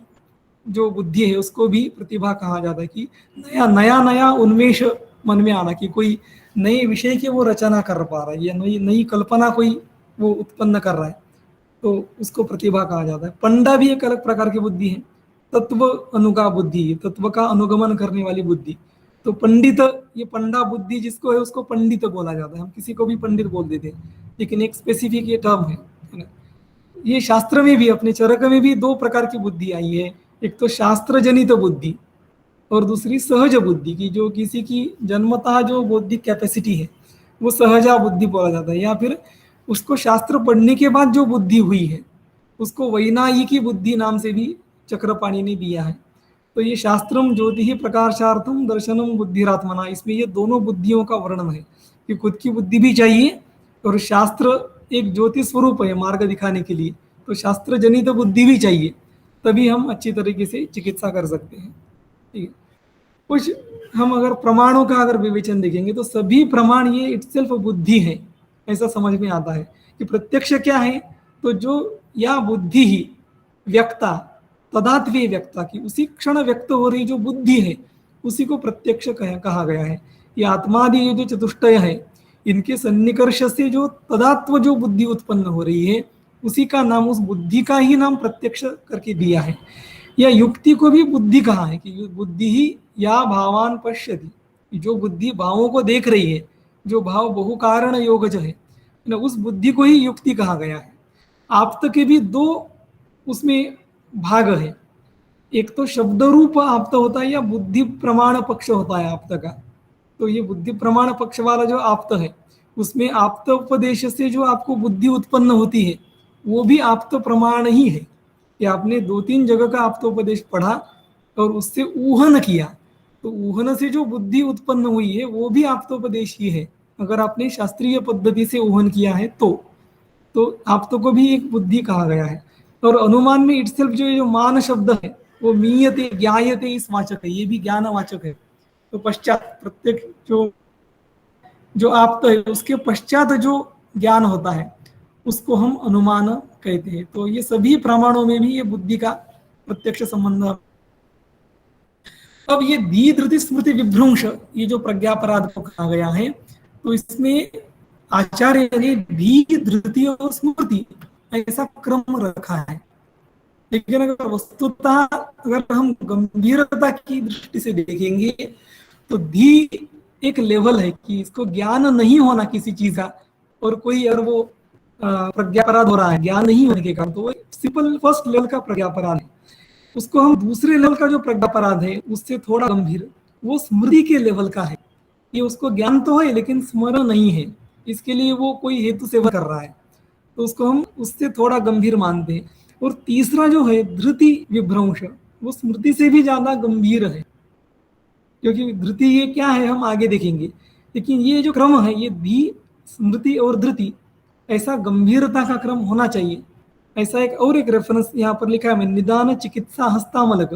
जो बुद्धि है उसको भी प्रतिभा कहा जाता है कि नया नया उन्मेष मन में आना, कि कोई नए विषय की वो रचना कर पा रहा है या नई कल्पना कोई वो उत्पन्न कर रहा है, तो उसको प्रतिभा कहा जाता है। पंडा भी एक अलग प्रकार की बुद्धि है, तत्व अनुगा बुद्धि, तत्व का अनुगमन करने वाली बुद्धि। तो पंडित, ये पंडा बुद्धि जिसको है उसको पंडित बोला जाता है। हम किसी को भी पंडित बोल देते हैं, लेकिन एक स्पेसिफिक ये टर्म है ना। ये शास्त्र में भी, अपने चरक में भी 2 प्रकार की बुद्धि आई है, एक तो शास्त्र जनित बुद्धि और दूसरी सहज बुद्धि, की जो किसी की जन्मतः जो बौद्धिक कैपेसिटी है वो सहजा बुद्धि बोला जाता है, या फिर उसको शास्त्र पढ़ने के बाद जो बुद्धि हुई है उसको वैनायिकी बुद्धि नाम से भी चक्रपाणी ने दिया है। तो ये शास्त्रम ज्योति प्रकाशार्थम दर्शनम बुद्धिरात्मना, इसमें ये दोनों बुद्धियों का वर्णन है कि खुद की बुद्धि भी चाहिए और शास्त्र एक ज्योति स्वरूप है मार्ग दिखाने के लिए, तो शास्त्र जनित बुद्धि भी चाहिए, तभी हम अच्छी तरीके से चिकित्सा कर सकते हैं। ठीक है। कुछ हम अगर प्रमाणों का अगर विवेचन देखेंगे तो सभी प्रमाण ये इटसेल्फ बुद्धि है, ऐसा समझ में आता है कि प्रत्यक्ष क्या है, तो जो या बुद्धि ही व्यक्ता तदात्वीय व्यक्ता की उसी क्षण व्यक्त हो रही जो बुद्धि है उसी को प्रत्यक्ष कहा गया है। ये आत्मादि ये जो चतुष्टय है इनके सन्निकर्ष से जो तदात्व जो बुद्धि उत्पन्न हो रही है उसी का नाम, उस बुद्धि का ही नाम प्रत्यक्ष करके दिया है। या युक्ति को भी बुद्धि कहा है कि बुद्धि ही या भावान पश्यति, जो बुद्धि भावों को देख रही है, जो भाव बहुकारण योगज है ना, उस बुद्धि को ही युक्ति कहा गया है। आप्त के भी 2 उसमें भाग है, एक तो शब्द रूप आप्त होता है या बुद्धि प्रमाण पक्ष होता है आप्त का। तो ये बुद्धि प्रमाण पक्ष वाला जो आप्त है उसमें आप्त उपदेश से जो आपको बुद्धि उत्पन्न होती है वो भी आप्त प्रमाण ही है कि आपने 2-3 जगह का आप्तोपदेश पढ़ा और उससे ऊहन किया, तो ऊहन से जो बुद्धि उत्पन्न हुई है वो भी आप्तोपदेश ही है। अगर आपने शास्त्रीय पद्धति से ऊहन किया है तो आप्त को भी एक बुद्धि कहा गया है। और अनुमान में इटसेल्फ जो मान शब्द है वो मीयते ज्ञायते इस वाचक है, ये भी ज्ञानवाचक है। तो पश्चात प्रत्येक जो आप्त है उसके पश्चात जो ज्ञान होता है उसको हम अनुमान कहते हैं। तो ये सभी प्रमाणों में भी ये बुद्धि का प्रत्यक्ष संबंध। अब ये धी धृति स्मृति विभ्रंश, ये जो प्रज्ञापराध को कहा गया है, तो इसमें आचार्य ने धी धृति और स्मृति ऐसा क्रम रखा है। लेकिन अगर वस्तुतः अगर हम गंभीरता की दृष्टि से देखेंगे तो धी एक लेवल है कि इसको ज्ञान नहीं होना किसी चीज का, और कोई अगर वो प्रज्ञापराध हो रहा है ज्ञान नहीं होने के कारण, तो वो सिंपल फर्स्ट लेवल का प्रज्ञापराध है। उसको हम दूसरे लेवल का जो प्रज्ञापराध है उससे थोड़ा गंभीर, वो स्मृति के लेवल का है। ये उसको ज्ञान तो है लेकिन स्मरण नहीं है, इसके लिए वो कोई हेतु सेवा कर रहा है, तो उसको हम उससे थोड़ा गंभीर मानते हैं। और तीसरा जो है धृति विभ्रंश, वो स्मृति से भी ज्यादा गंभीर है, क्योंकि धृति ये क्या है हम आगे देखेंगे, लेकिन ये जो क्रम है ये धी स्मृति और धृति, ऐसा गंभीरता का क्रम होना चाहिए। ऐसा एक रेफरेंस यहाँ पर लिखा है, निदान चिकित्सा हस्तामलक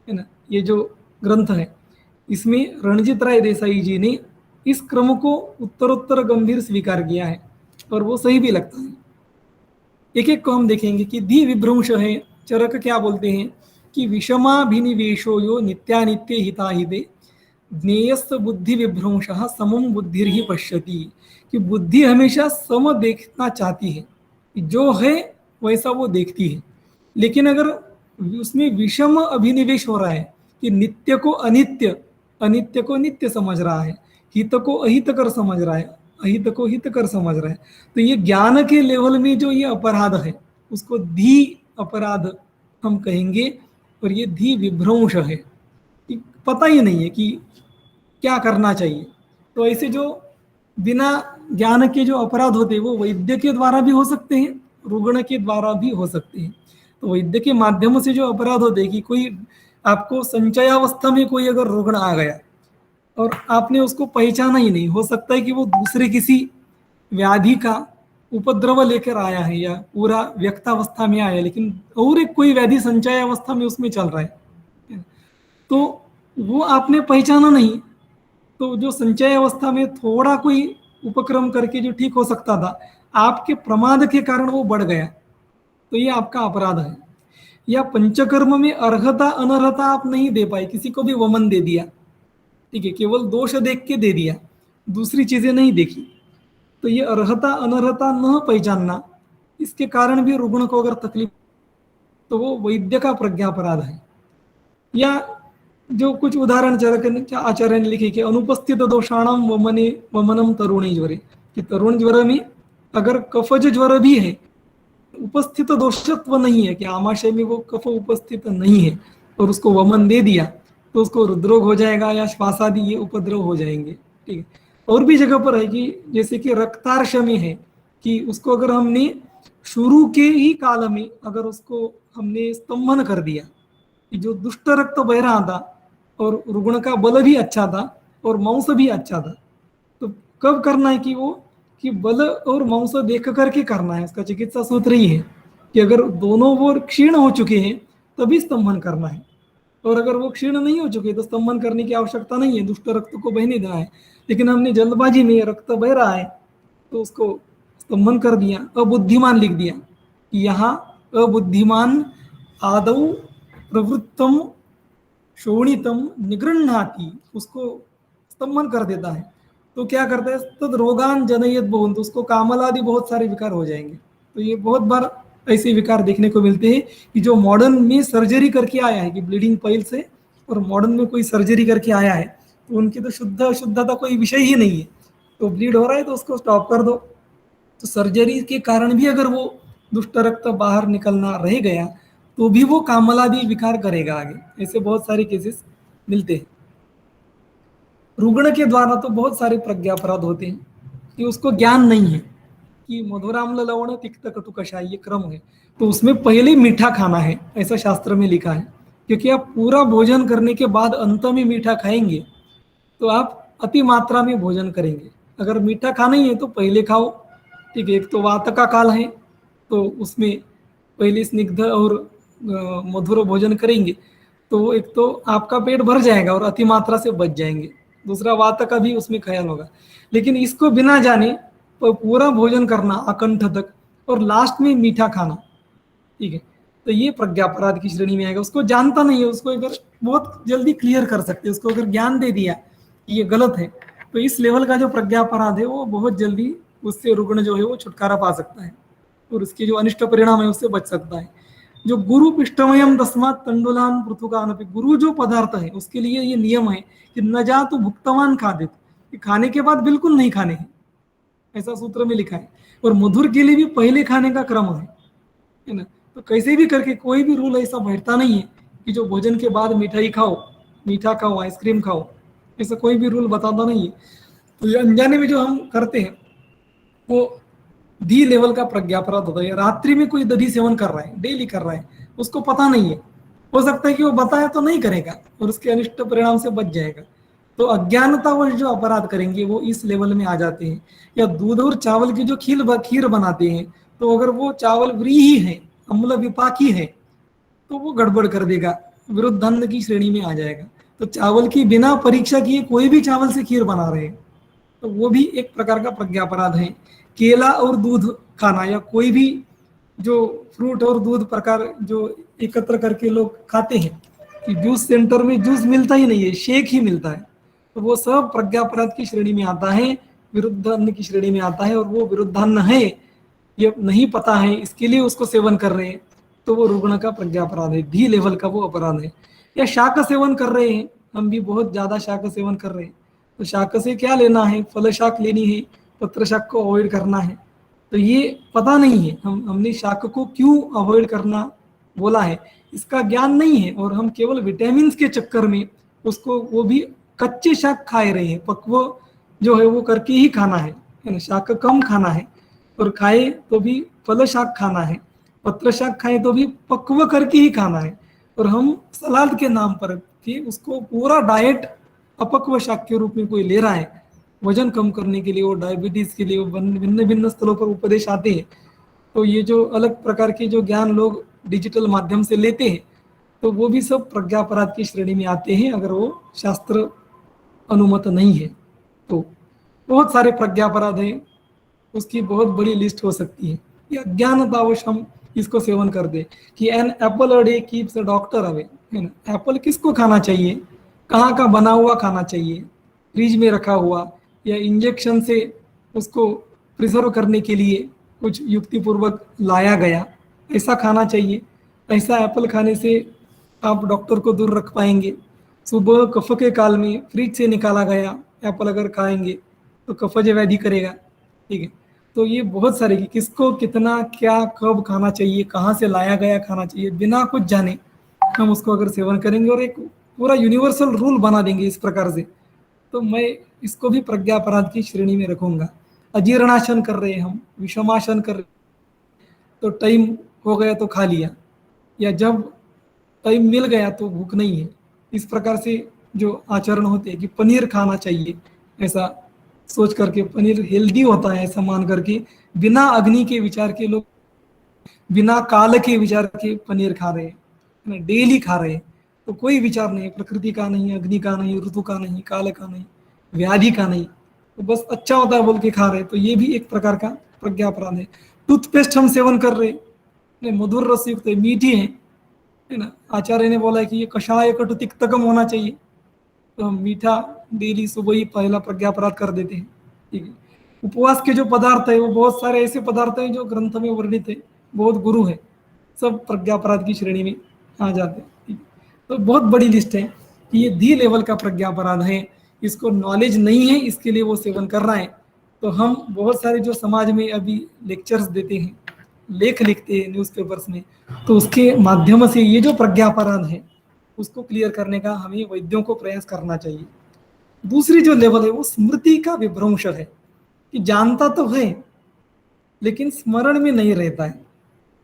है ना, ये जो ग्रंथ है इसमें रणजीत राय देसाई जी ने इस क्रम को उत्तरोत्तर गंभीर स्वीकार किया है, और वो सही भी लगता है। एक एक को हम देखेंगे कि धी विभ्रंश है, चरक क्या बोलते हैं कि विषमाभिनिवेशो यो नित्यानित्य हिताहिते ज्ञेयस्थ बुद्धि विभ्रंश समम बुद्धि ही पश्यति, कि बुद्धि हमेशा सम देखना चाहती है, जो है वैसा वो देखती है, लेकिन अगर उसमें विषम अभिनिवेश हो रहा है कि नित्य को अनित्य, अनित्य को नित्य समझ रहा है, हित को अहितकर समझ रहा है, अहित को हितकर समझ रहा है, तो ये ज्ञान के लेवल में जो ये अपराध है उसको धी अपराध हम कहेंगे, और ये धी विभ्रंश है कि पता ही नहीं है कि क्या करना चाहिए। तो ऐसे जो बिना ज्ञान के जो अपराध होते हैं वो वैद्य के द्वारा भी हो सकते हैं, रुग्ण के द्वारा भी हो सकते हैं। तो वैद्य के माध्यम से जो अपराध होते हैं कि कोई आपको संचयावस्था में कोई अगर रुग्ण आ गया और आपने उसको पहचाना ही नहीं, हो सकता है कि वो दूसरे किसी व्याधि का उपद्रव लेकर आया है या पूरा व्यक्तावस्था में आया है, लेकिन और एक कोई व्याधि संचय अवस्था में उसमें चल रहा है, तो वो आपने पहचाना नहीं, तो जो संचय अवस्था में थोड़ा कोई उपक्रम करके जो ठीक हो सकता था, आपके प्रमाद के कारण वो बढ़ गया, तो ये आपका अपराध है। या पंचकर्म में अर्हता अनर्हता आप नहीं दे पाए, किसी को भी वमन दे दिया, ठीक है, केवल दोष देख के दे दिया, दूसरी चीजें नहीं देखी, तो ये अर्हता अनर्हता न पहचानना, इसके कारण भी रुग्ण को अगर तकलीफ, तो वो वैद्य का प्रज्ञापराध है। या जो कुछ उदाहरण आचार्य ने लिखे कि अनुपस्थित दोषाणाम वमने वमनम तरुणी ज्वरे, कि तरुण ज्वर में अगर कफज ज्वर भी है, उपस्थित दोषत्व नहीं है कि आमाशय में वो कफ उपस्थित नहीं है और उसको वमन दे दिया तो उसको हृदरोग हो जाएगा या श्वासादि ये उपद्रव हो जाएंगे, ठीक है। और भी जगह पर है कि जैसे कि रक्तार्श में है कि उसको अगर हमने शुरू के ही काल में अगर उसको हमने स्तंभन कर दिया, कि जो दुष्ट रक्त बह रहा था और रुग्ण का बल भी अच्छा था और मांस भी अच्छा था, तो कब करना है कि वो कि बल और मांस देख करके करना है। उसका चिकित्सा सूत्र ही है कि अगर दोनों वो क्षीण हो चुके हैं तभी स्तंभन करना है, और अगर वो क्षीण नहीं हो चुके तो स्तंभन करने की आवश्यकता नहीं है, दुष्ट रक्त को बहने देना है। लेकिन हमने जल्दबाजी में रक्त बह रहा है तो उसको स्तंभन कर दिया, अबुद्धिमान लिख दिया कि यहाँ अबुद्धिमान आदौ प्रवृत्तम शोणितम निगृह्णाति, उसको स्तंभन कर देता है, तो क्या करता है तद रोगान जनयत बहुंत, उसको कामलादि बहुत सारे विकार हो जाएंगे। तो ये बहुत बार ऐसे विकार देखने को मिलते हैं कि जो मॉडर्न में सर्जरी करके आया है कि ब्लीडिंग पाइल से, और मॉडर्न में कोई सर्जरी करके आया है तो उनकी तो शुद्धता कोई विषय ही नहीं है, तो ब्लीड हो रहा है तो उसको स्टॉप कर दो। तो सर्जरी के कारण भी अगर वो दुष्ट रक्त बाहर निकलना रह गया तो भी वो कामलादि विकार करेगा आगे। ऐसे बहुत सारे केसेस मिलते हैं। रुग्ण के द्वारा तो बहुत सारे प्रज्ञापराध होते हैं कि उसको ज्ञान नहीं है कि मधुराम्ल लवण तिक्त कटु कषाय ये क्रम है, तो उसमें पहले मीठा खाना है, ऐसा शास्त्र में लिखा है, क्योंकि आप पूरा भोजन करने के बाद अंत में मीठा खाएंगे तो आप अति मात्रा में भोजन करेंगे। अगर मीठा खाना ही है तो पहले खाओ, ठीक है। एक तो वात का काल है तो उसमें पहले स्निग्ध और मधुर भोजन करेंगे तो एक तो आपका पेट भर जाएगा और अति मात्रा से बच जाएंगे, दूसरा वात का भी उसमें ख्याल होगा। लेकिन इसको बिना जाने पूरा भोजन करना अकंठ तक और लास्ट में मीठा खाना, ठीक है, तो ये प्रज्ञापराध की श्रेणी में आएगा। उसको जानता नहीं है, उसको अगर बहुत जल्दी क्लियर कर सकते हैं, उसको अगर ज्ञान दे दिया कि ये गलत है तो इस लेवल का जो प्रज्ञापराध है वो बहुत जल्दी उससे रुग्ण जो है वो छुटकारा पा सकता है और उसके जो अनिष्ट परिणाम है उससे बच सकता है। जो गुरु पिष्टमयम तस्मात् तंडुलान पृथुकान अपि, गुरु जो पदार्थ है उसके लिए ये नियम है कि न जा तो भुक्तवान खा दे, खाने के बाद बिल्कुल नहीं खाने हैं, ऐसा सूत्र में लिखा है। और मधुर के लिए भी पहले खाने का क्रम है ना। तो कैसे भी करके कोई भी रूल ऐसा बैठता नहीं है कि जो भोजन के बाद मिठाई खाओ, मीठा खाओ, आइसक्रीम खाओ, ऐसा कोई भी रूल बताता नहीं है। तो ये अनजाने में जो हम करते हैं वो डी लेवल का प्रज्ञापराध होता है। रात्रि में कोई दधी सेवन कर रहा है, डेली कर रहा है, उसको पता नहीं है, हो सकता है कि वो बताया तो नहीं करेगा और उसके अनिष्ट परिणाम से बच जाएगा। तो अज्ञानतावश जो अपराध करेंगे वो इस लेवल में आ जाते हैं। या दूध और चावल की जो खीर बनाते हैं, तो अगर वो चावल व्रीही है, अम्ल विपाकी है, तो वो गड़बड़ कर देगा, विरुद्धान्न की श्रेणी में आ जाएगा। तो चावल की बिना परीक्षा किए कोई भी चावल से खीर बना रहे हैं, तो वो भी एक प्रकार का प्रज्ञापराध है। केला और दूध खाना या कोई भी जो फ्रूट और दूध प्रकार जो एकत्र करके लोग खाते हैं, कि जूस सेंटर में जूस मिलता ही नहीं है, शेक ही मिलता है, तो वो सब प्रज्ञापराध की श्रेणी में आता है, विरुद्धान्न की श्रेणी में आता है। और वो विरुद्धान्न है, ये नहीं पता है, इसके लिए उसको सेवन कर रहे हैं, तो वो रुग्ण का प्रज्ञापराध है, डी लेवल का वो अपराध है। या शाक सेवन कर रहे हैं, हम भी बहुत ज्यादा शाक सेवन कर रहे हैं, तो शाक से क्या लेना है, फल शाक लेनी है, पत्र शाक को अवॉइड करना है, तो ये पता नहीं है। हमने शाक को क्यों अवॉइड करना बोला है, इसका ज्ञान नहीं है, और हम केवल विटामिन के चक्कर में उसको, वो भी कच्चे शाक खाए रहे हैं। पक्व जो है वो करके ही खाना है ना, शाक कम खाना है, और खाए तो भी फल शाक खाना है, पत्र शाक खाए तो भी पक्व करके ही खाना है। और हम सलाद के नाम पर कि उसको पूरा डाइट अपक्व शाक के रूप में कोई ले रहा है, वजन कम करने के लिए, वो डायबिटीज के लिए, वो भिन्न भिन्न स्थलों पर उपदेश आते हैं। तो ये जो अलग प्रकार के जो ज्ञान लोग डिजिटल माध्यम से लेते हैं, तो वो भी सब प्रज्ञापराध की श्रेणी में आते हैं, अगर वो शास्त्र अनुमत नहीं है। तो बहुत सारे प्रज्ञापराध हैं, उसकी बहुत बड़ी लिस्ट हो सकती है। या अज्ञानतावश हम इसको सेवन कर दे कि an apple a day keeps a doctor away, है ना। एप्पल किसको खाना चाहिए, कहाँ का बना हुआ खाना चाहिए, फ्रिज में रखा हुआ या इंजेक्शन से उसको प्रिजर्व करने के लिए कुछ युक्तिपूर्वक लाया गया, ऐसा खाना चाहिए। ऐसा एप्पल खाने से आप डॉक्टर को दूर रख पाएंगे। सुबह कफ के काल में फ्रिज से निकाला गया एप्पल अगर खाएंगे तो कफज व्याधि करेगा, ठीक है। तो ये बहुत सारे कि किसको कितना क्या कब खाना चाहिए, कहाँ से लाया गया खाना चाहिए, बिना कुछ जाने हम उसको अगर सेवन करेंगे और एक पूरा यूनिवर्सल रूल बना देंगे इस प्रकार से, तो मैं इसको भी प्रज्ञापराध की श्रेणी में रखूंगा। अजीर्णासन कर रहे हैं हम, विषमासन कर रहे, तो टाइम हो गया तो खा लिया, या जब टाइम मिल गया तो भूख नहीं है, इस प्रकार से जो आचरण होते हैं कि पनीर खाना चाहिए, ऐसा सोच करके पनीर हेल्दी होता है ऐसा मान करके बिना अग्नि के विचार के लोग, बिना काल के विचार के पनीर खा रहे हैं, डेली खा रहे हैं। तो कोई विचार नहीं, प्रकृति का नहीं, अग्नि का नहीं, ऋतु का नहीं, काल का नहीं, व्याधि का नहीं, तो बस अच्छा होता है बोल के खा रहे हैं, तो ये भी एक प्रकार का प्रज्ञापराध है। टूथपेस्ट हम सेवन कर रहे हैं, मधुर रस युक्त है, मीठी है ना। आचार्य ने बोला है कि ये कषाय कटु तिक्तकम होना चाहिए, तो हम मीठा डेली सुबह ही पहला प्रज्ञापराध कर देते हैं, ठीक है। उपवास के जो पदार्थ है वो बहुत सारे ऐसे पदार्थ हैं जो ग्रंथ में वर्णित है, बहुत गुरु है, सब प्रज्ञापराध की श्रेणी में आ जाते हैं, ठीक है। तो बहुत बड़ी लिस्ट है कि ये डी लेवल का प्रज्ञापराध है, इसको नॉलेज नहीं है, इसके लिए वो सेवन कर रहा है। तो हम बहुत सारे जो समाज में अभी लेक्चर्स देते हैं, लेख लिखते हैं न्यूज़पेपर्स में, तो उसके माध्यम से ये जो प्रज्ञापराध है उसको क्लियर करने का हमें वैद्यों को प्रयास करना चाहिए। दूसरी जो लेवल है वो स्मृति का विभ्रंश है, कि जानता तो है लेकिन स्मरण में नहीं रहता है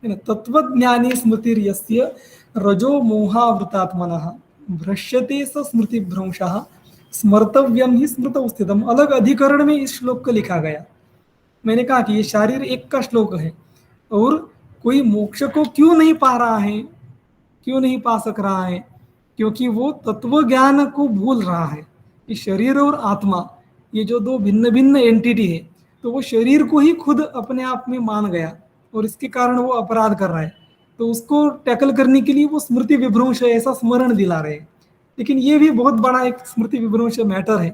ना। तत्वज्ञानी स्मृतिर्यस्य रजो मोहावृतात्मनः भ्रश्यते स स्मृति भ्रंशः स्मर्तव्यम ही स्मृतौ स्थितम। अलग अधिकरण में इस श्लोक को लिखा गया। मैंने कहा कि ये शारीर एक का श्लोक है, और कोई मोक्ष को क्यों नहीं पा रहा है, क्यों नहीं पा सक रहा है, क्योंकि वो तत्व ज्ञान को भूल रहा है कि शरीर और आत्मा ये जो दो भिन्न भिन्न एंटिटी है, तो वो शरीर को ही खुद अपने आप में मान गया और इसके कारण वो अपराध कर रहा है। तो उसको टैकल करने के लिए वो स्मृति विभ्रंश है ऐसा स्मरण दिला रहे हैं। लेकिन ये भी बहुत बड़ा एक स्मृति विभ्रंश मैटर है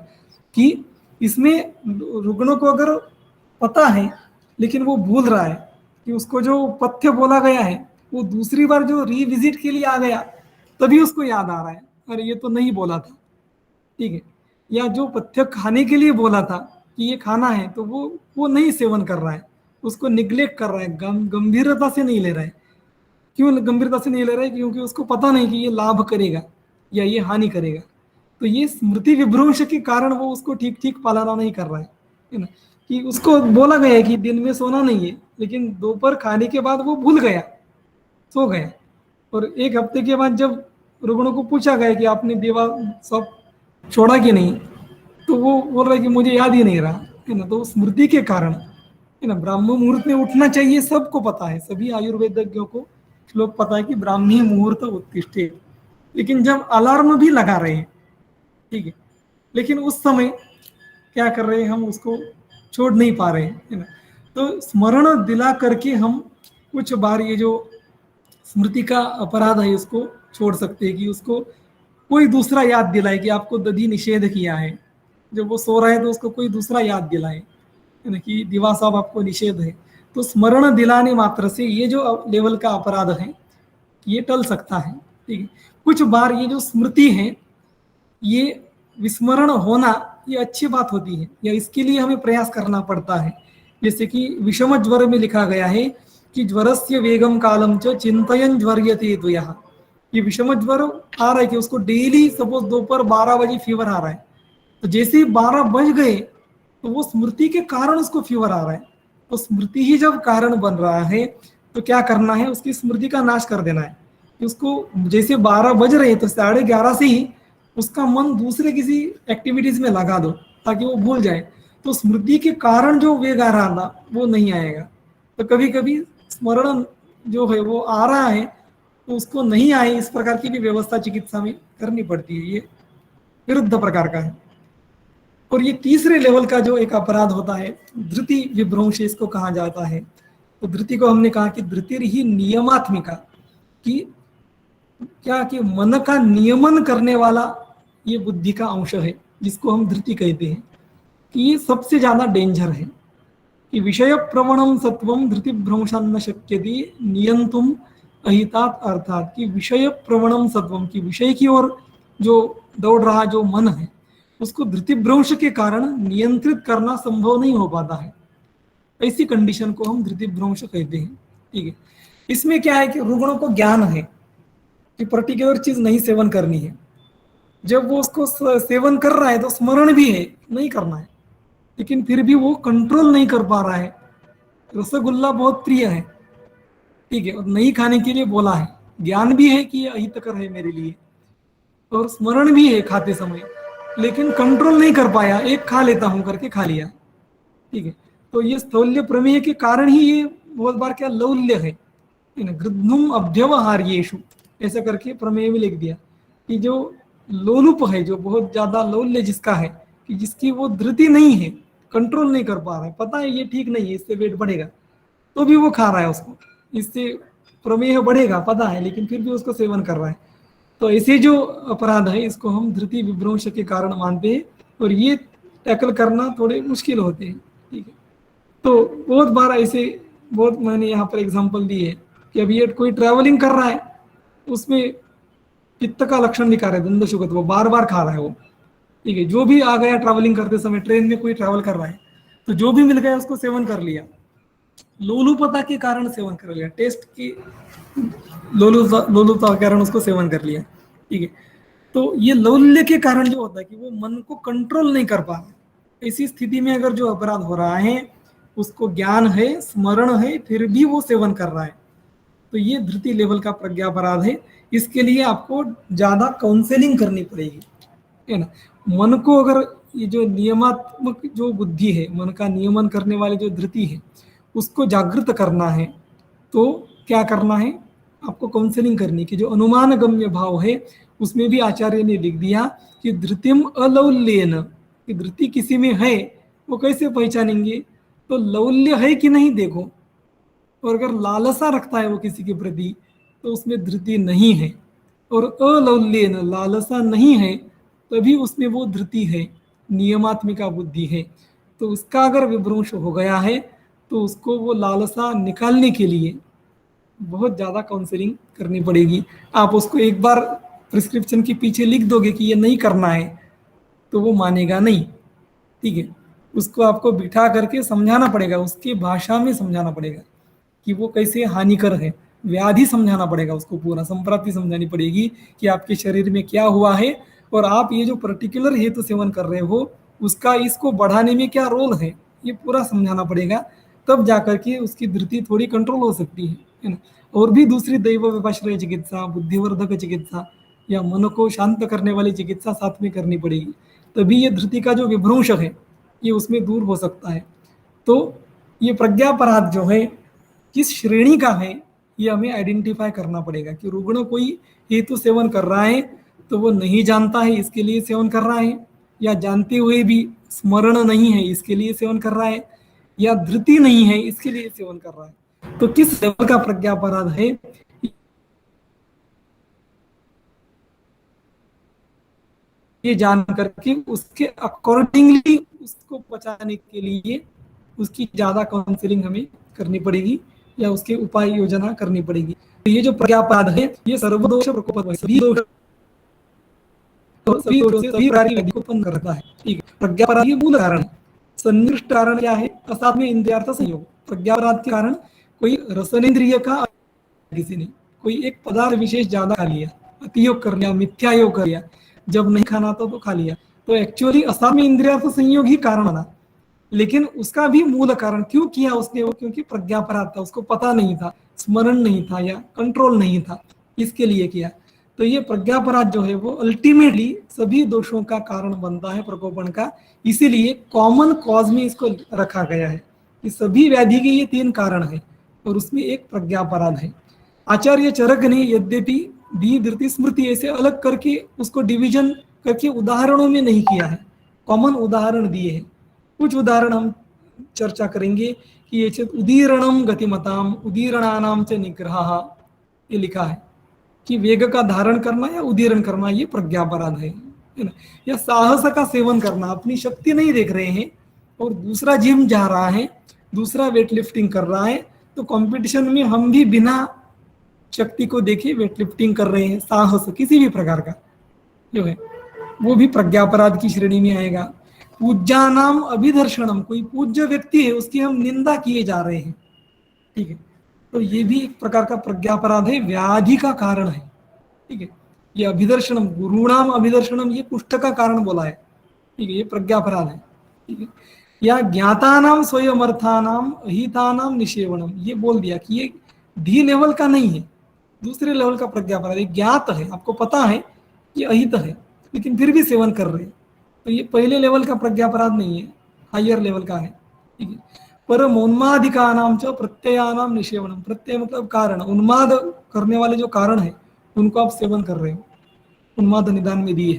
कि इसमें रुग्णों को अगर पता है लेकिन वो भूल रहा है कि उसको जो पथ्य बोला गया है वो दूसरी बार जो रिविजिट के लिए आ गया तभी उसको याद आ रहा है, अरे ये तो नहीं बोला था, ठीक है। या जो पथ्य खाने के लिए बोला था कि ये खाना है, तो वो नहीं सेवन कर रहा है, उसको निग्लेक्ट कर रहा है, गंभीरता से नहीं ले रहा है। क्यों गंभीरता से नहीं ले रहा है? क्योंकि उसको पता नहीं कि ये लाभ करेगा या ये हानि करेगा। तो ये स्मृति विभ्रंश के कारण वो उसको ठीक ठीक पालना नहीं कर रहा है ना। कि उसको बोला गया है कि दिन में सोना नहीं है, लेकिन दोपहर खाने के बाद वो भूल गया, सो गया। और एक हफ्ते के बाद जब रुग्णों को पूछा गया कि आपने देवा सब छोड़ा कि नहीं, तो वो बोल रहा है कि मुझे याद ही नहीं रहा, है ना। तो स्मृति के कारण, है ना, ब्राह्म मुहूर्त में उठना चाहिए, सबको पता है, सभी आयुर्वेदज्ञों को श्लोक पता है कि ब्राह्मी मुहूर्त उत्तिष्ठे। लेकिन जब अलार्म भी लगा रहे हैं, ठीक है, लेकिन उस समय क्या कर रहे हैं, हम उसको छोड़ नहीं पा रहे हैं, है ना। तो स्मरण दिला करके हम कुछ बार ये जो स्मृति का अपराध है उसको छोड़ सकते हैं, कि उसको कोई दूसरा याद दिलाए कि आपको दधि निषेध किया है। जब वो सो रहा है तो उसको कोई दूसरा याद दिलाए, है ना, कि दिवा साहब आपको निषेध है। तो स्मरण दिलाने मात्र से ये जो लेवल का अपराध है ये टल सकता है, ठीक है। कुछ बार ये जो स्मृति है, ये विस्मरण होना ये अच्छी बात होती है, या इसके लिए हमें प्रयास करना पड़ता है। जैसे कि विषम ज्वर में लिखा गया है कि ज्वरस्य वेगम कालम च चिंतयन ज्वर्यते द्वयः। ये विषम ज्वर आ रहा है कि उसको डेली सपोज दोपहर 12 बजे फीवर आ रहा है, तो जैसे ही 12 बज गए तो वो स्मृति के कारण उसको फीवर आ रहा है। तो स्मृति ही जब कारण बन रहा है तो क्या करना है, उसकी स्मृति का नाश कर देना है। उसको जैसे 12 बज रहे तो 11:30 से ही उसका मन दूसरे किसी एक्टिविटीज में लगा दो ताकि वो भूल जाए। तो स्मृति के कारण जो वेग आ रहा था वो नहीं आएगा। तो कभी कभी स्मरण जो है वो आ रहा है तो उसको नहीं आए, इस प्रकार की भी व्यवस्था चिकित्सा में करनी पड़ती है। ये विरुद्ध प्रकार का है। और ये तीसरे लेवल का जो एक अपराध होता है, धृति विभ्रंश इसको कहा जाता है। तो धृति को हमने कहा कि धृतिर ही नियमात्मिका, कि क्या कि मन का नियमन करने वाला ये बुद्धि का अंश है, जिसको हम धृति कहते हैं, कि ये सबसे ज्यादा डेंजर है। कि विषय प्रवणम सत्वम धृति भ्रंशान्न शक्यति नियंतुम अहितात, अर्थात कि विषय प्रवणम सत्वम, की विषय की ओर जो दौड़ रहा जो मन है उसको धृतिभ्रंश के कारण नियंत्रित करना संभव नहीं हो पाता है। ऐसी कंडीशन को हम धृतिभ्रंश कहते हैं, ठीक है। इसमें क्या है कि रुग्णों को ज्ञान है कि पर्टिकुलर चीज नहीं सेवन करनी है। जब वो उसको सेवन कर रहा है तो स्मरण भी है नहीं करना है, लेकिन फिर भी वो कंट्रोल नहीं कर पा रहा है। रसगुल्ला बहुत प्रिय है, ठीक है, और नहीं खाने के लिए बोला है, ज्ञान भी है कि ये अहितकर है मेरे लिए, और स्मरण भी है खाते समय, लेकिन कंट्रोल नहीं कर पाया, एक खा लेता हूं करके खा लिया, ठीक है। तो ये स्थौल्य प्रमेय के कारण ही ये बहुत बार क्या लौल्य है, गृध्नुम अभ्यवहार्येषु ऐसा करके प्रमेय में लिख दिया कि जो लोलुप है, जो बहुत ज्यादा लौल्य जिसका है, कि जिसकी वो धृति नहीं है, कंट्रोल नहीं कर पा रहा है, पता है ये ठीक नहीं है, इससे वेट बढ़ेगा तो भी वो खा रहा है उसको, इससे प्रमेय बढ़ेगा पता है, लेकिन फिर भी उसको सेवन कर रहा है। तो ऐसे जो अपराध है इसको हम धृति विभ्रंश के कारण मानते हैं, और ये टैकल करना थोड़े मुश्किल होते हैं, ठीक है। तो बहुत बार ऐसे बहुत मैंने यहाँ पर एग्जांपल दी है कि अभी ये कोई ट्रैवलिंग कर रहा है, उसमें पित्त का लक्षण दिखा रहा है, दंड शुगत, वो बार बार खा रहा है वो, ठीक है। जो भी आ गया ट्रैवलिंग करते समय, ट्रेन में कोई ट्रैवल कर रहा है तो जो भी मिल गया उसको सेवन कर लिया, लोलुपता के कारण सेवन कर लिया, टेस्ट की लोलुपता के कारण उसको सेवन कर लिया, ठीक है। तो ये लौल्य के कारण जो होता है कि वो मन को कंट्रोल नहीं कर पा रहा, ऐसी स्थिति में अगर जो अपराध हो रहा है उसको ज्ञान है, स्मरण है, फिर भी वो सेवन कर रहा है, तो ये धृति लेवल का प्रज्ञापराध है। इसके लिए आपको ज्यादा काउंसलिंग करनी पड़ेगी, है ना। मन को अगर ये जो नियमात्मक जो बुद्धि है, मन का नियमन करने वाली जो धृति है, उसको जागृत करना है तो क्या करना है, आपको काउंसलिंग करनी, कि जो अनुमान गम्य भाव है उसमें भी आचार्य ने लिख दिया कि धृतिम अलौल्येन, कि धृति किसी में है वो कैसे पहचानेंगे, तो लौल्य है कि नहीं देखो, और अगर लालसा रखता है वो किसी के प्रति तो उसमें धृति नहीं है, और अलौल्येन लालसा नहीं है तभी उसमें वो धृति है, नियमात्मिका बुद्धि है। तो उसका अगर विभ्रंश हो गया है तो उसको वो लालसा निकालने के लिए बहुत ज़्यादा काउंसलिंग करनी पड़ेगी। आप उसको एक बार प्रिस्क्रिप्शन के पीछे लिख दोगे कि ये नहीं करना है तो वो मानेगा नहीं, ठीक है। उसको आपको बिठा करके समझाना पड़ेगा, उसकी भाषा में समझाना पड़ेगा कि वो कैसे हानिकर है। व्याधि समझाना पड़ेगा उसको, पूरा संप्राप्ति समझानी पड़ेगी कि आपके शरीर में क्या हुआ है और आप ये जो पर्टिकुलर हेतु सेवन कर रहे हो उसका इसको बढ़ाने में क्या रोल है, ये पूरा समझाना पड़ेगा। तब जाकर के उसकी धृति थोड़ी कंट्रोल हो सकती है ना। और भी दूसरी दैव विपाश्रय चिकित्सा, बुद्धिवर्धक चिकित्सा या मन को शांत करने वाली चिकित्सा साथ में करनी पड़ेगी, तभी ये धृति का जो विभ्रंश है ये उसमें दूर हो सकता है। तो ये प्रज्ञापराध जो है किस श्रेणी का है ये हमें आइडेंटिफाई करना पड़ेगा कि रुग्ण कोई हेतु सेवन कर रहा है तो वो नहीं जानता है इसके लिए सेवन कर रहा है, या जानते हुए भी स्मरण नहीं है इसके लिए सेवन कर रहा है, या धृति नहीं है इसके लिए सेवन कर रहा है। तो किस लेवल का प्रज्ञापराध है ये जान करके उसके अकॉर्डिंगली उसको बचाने के लिए उसकी ज्यादा काउंसलिंग हमें करनी पड़ेगी या उसके उपाय योजना करनी पड़ेगी। तो ये जो प्रज्ञापराध है ये सर्वदोष प्रकोप सभी दोष सभी दोषों से सभी प्रकार की व्याधि को उत्पन्न करता है। ठीक है, प्रज्ञापराध ये मूल कारण है। सन्निष्ट कारण क्या है? असाध में इंद्रियार्थ संयोग। प्रज्ञापराध के कारण कोई रसनेन्द्रिय का किसी ने कोई एक पदार्थ विशेष ज्यादा खा लिया, अतियोग कर लिया, मिथ्यायोग कर लिया, जब नहीं खाना तो खा लिया, तो एक्चुअली असाध में इंद्रियार्थ संयोग ही कारण बना। लेकिन उसका भी मूल कारण क्यों किया उसने वो, क्योंकि प्रज्ञापराध था, उसको पता नहीं था, स्मरण नहीं था या कंट्रोल नहीं था, इसके लिए किया। तो ये प्रज्ञापराध जो है वो अल्टीमेटली सभी दोषों का कारण बनता है, प्रकोपन का। इसीलिए कॉमन कॉज में इसको रखा गया है कि सभी व्याधि के ये 3 कारण है और उसमें एक प्रज्ञापराध है। आचार्य चरक ने यद्यपि दी धृति स्मृति ऐसे अलग करके उसको डिवीजन करके उदाहरणों में नहीं किया है, कॉमन उदाहरण दिए हैं। कुछ उदाहरण हम चर्चा करेंगे कि ये उदीरणम गतिमताम उदीरणानाम च निग्रह, ये लिखा है कि वेग का धारण करना या उदीरण करना ये प्रज्ञापराध है ना। या साहस का सेवन करना, अपनी शक्ति नहीं देख रहे हैं और दूसरा जिम जा रहा है, दूसरा वेट लिफ्टिंग कर रहा है, तो कंपटीशन में हम भी बिना शक्ति को देखे वेट लिफ्टिंग कर रहे हैं, साहस किसी भी प्रकार का जो है वो भी प्रज्ञापराध की श्रेणी में आएगा। पूज्यानाम अभिदर्शनम, कोई पूज्य व्यक्ति है उसकी हम निंदा किए जा रहे हैं, ठीक है, तो ये भी एक प्रकार का प्रज्ञापराध है, व्याधि का कारण है। ठीक है, ये अभिदर्शनम, गुरुणाम अभिदर्शनम, ये कुष्ठ का कारण बोला है, ठीक है, ये प्रज्ञापराध है। ठीक है, या ज्ञातानाम स्वयमर्थानाम अहितानाम निषेवनम, ये बोल दिया कि ये डी लेवल का नहीं है, दूसरे लेवल का प्रज्ञापराध है। ज्ञात है, आपको पता है कि अहित है, लेकिन फिर भी सेवन कर रहे हैं, तो ये पहले लेवल का प्रज्ञापराध नहीं है, हायर लेवल का है। ठीक है, परमोन्मादिकानाम च प्रत्ययानाम निषेवनम, प्रत्यय मतलब कारण, उन्माद करने वाले जो कारण है उनको आप सेवन कर रहे हो, उन्माद निदान में दिए।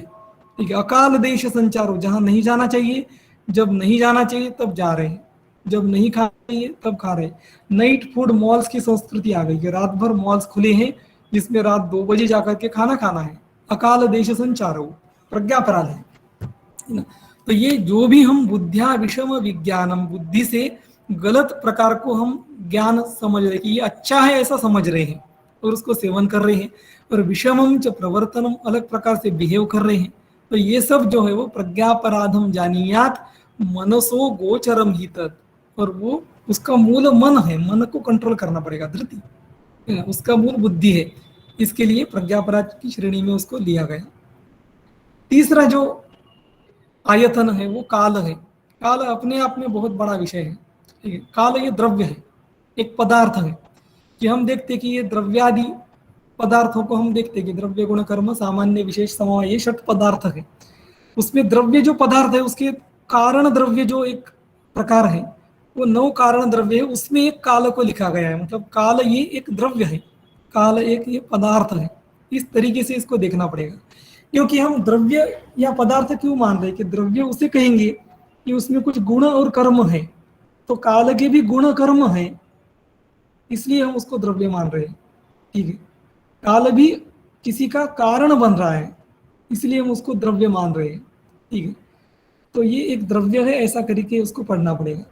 ठीक है, अकाल देश संचारो, जहां नहीं जाना चाहिए, जब नहीं जाना चाहिए तब जा रहे हैं, जब नहीं खाना चाहिए तब खा रहे हैं। नाइट फूड मॉल्स की संस्कृति आ गई कि रात भर मॉल्स खुले हैं जिसमें रात 2 बजे जाकर के खाना खाना है, अकाल देश संचारो, प्रज्ञापराध है ना। तो ये जो भी हम बुद्धिया विषम विज्ञानम, बुद्धि से गलत प्रकार को हम ज्ञान समझ रहे कि ये अच्छा है ऐसा समझ रहे हैं और उसको सेवन कर रहे हैं, और विषमम च प्रवर्तनम, अलग प्रकार से बिहेव कर रहे हैं, तो ये सब जो है वो प्रज्ञापराधम जानियात मनसो गोचरम ही तत्, और वो उसका मूल मन है, मन को कंट्रोल करना पड़ेगा, धृति उसका मूल बुद्धि है, इसके लिए प्रज्ञापराध की श्रेणी में उसको लिया गया। तीसरा जो आयतन है वो काल है। काल अपने आप में बहुत बड़ा विषय है। ठीक है, काल ये द्रव्य है, एक पदार्थ है कि हम देखते कि ये द्रव्यादि पदार्थों को हम देखते कि द्रव्य गुण कर्म सामान्य विशेष समवाय, ये 6 पदार्थ है। उसमें द्रव्य जो पदार्थ है उसके कारण द्रव्य जो एक प्रकार है वो 9 कारण द्रव्य है, उसमें एक काल को लिखा गया है, मतलब काल ये एक द्रव्य है, काल एक ये पदार्थ है। इस तरीके से इसको देखना पड़ेगा, क्योंकि हम द्रव्य या पदार्थ क्यों मान रहे हैं कि द्रव्य उसे कहेंगे कि उसमें कुछ गुण और कर्म है, तो काल के भी गुण कर्म है, इसलिए हम उसको द्रव्य मान रहे हैं। ठीक है, काल भी किसी का कारण बन रहा है, इसलिए हम उसको द्रव्य मान रहे हैं। ठीक है, तो ये एक द्रव्य है, ऐसा करके उसको पढ़ना पड़ेगा।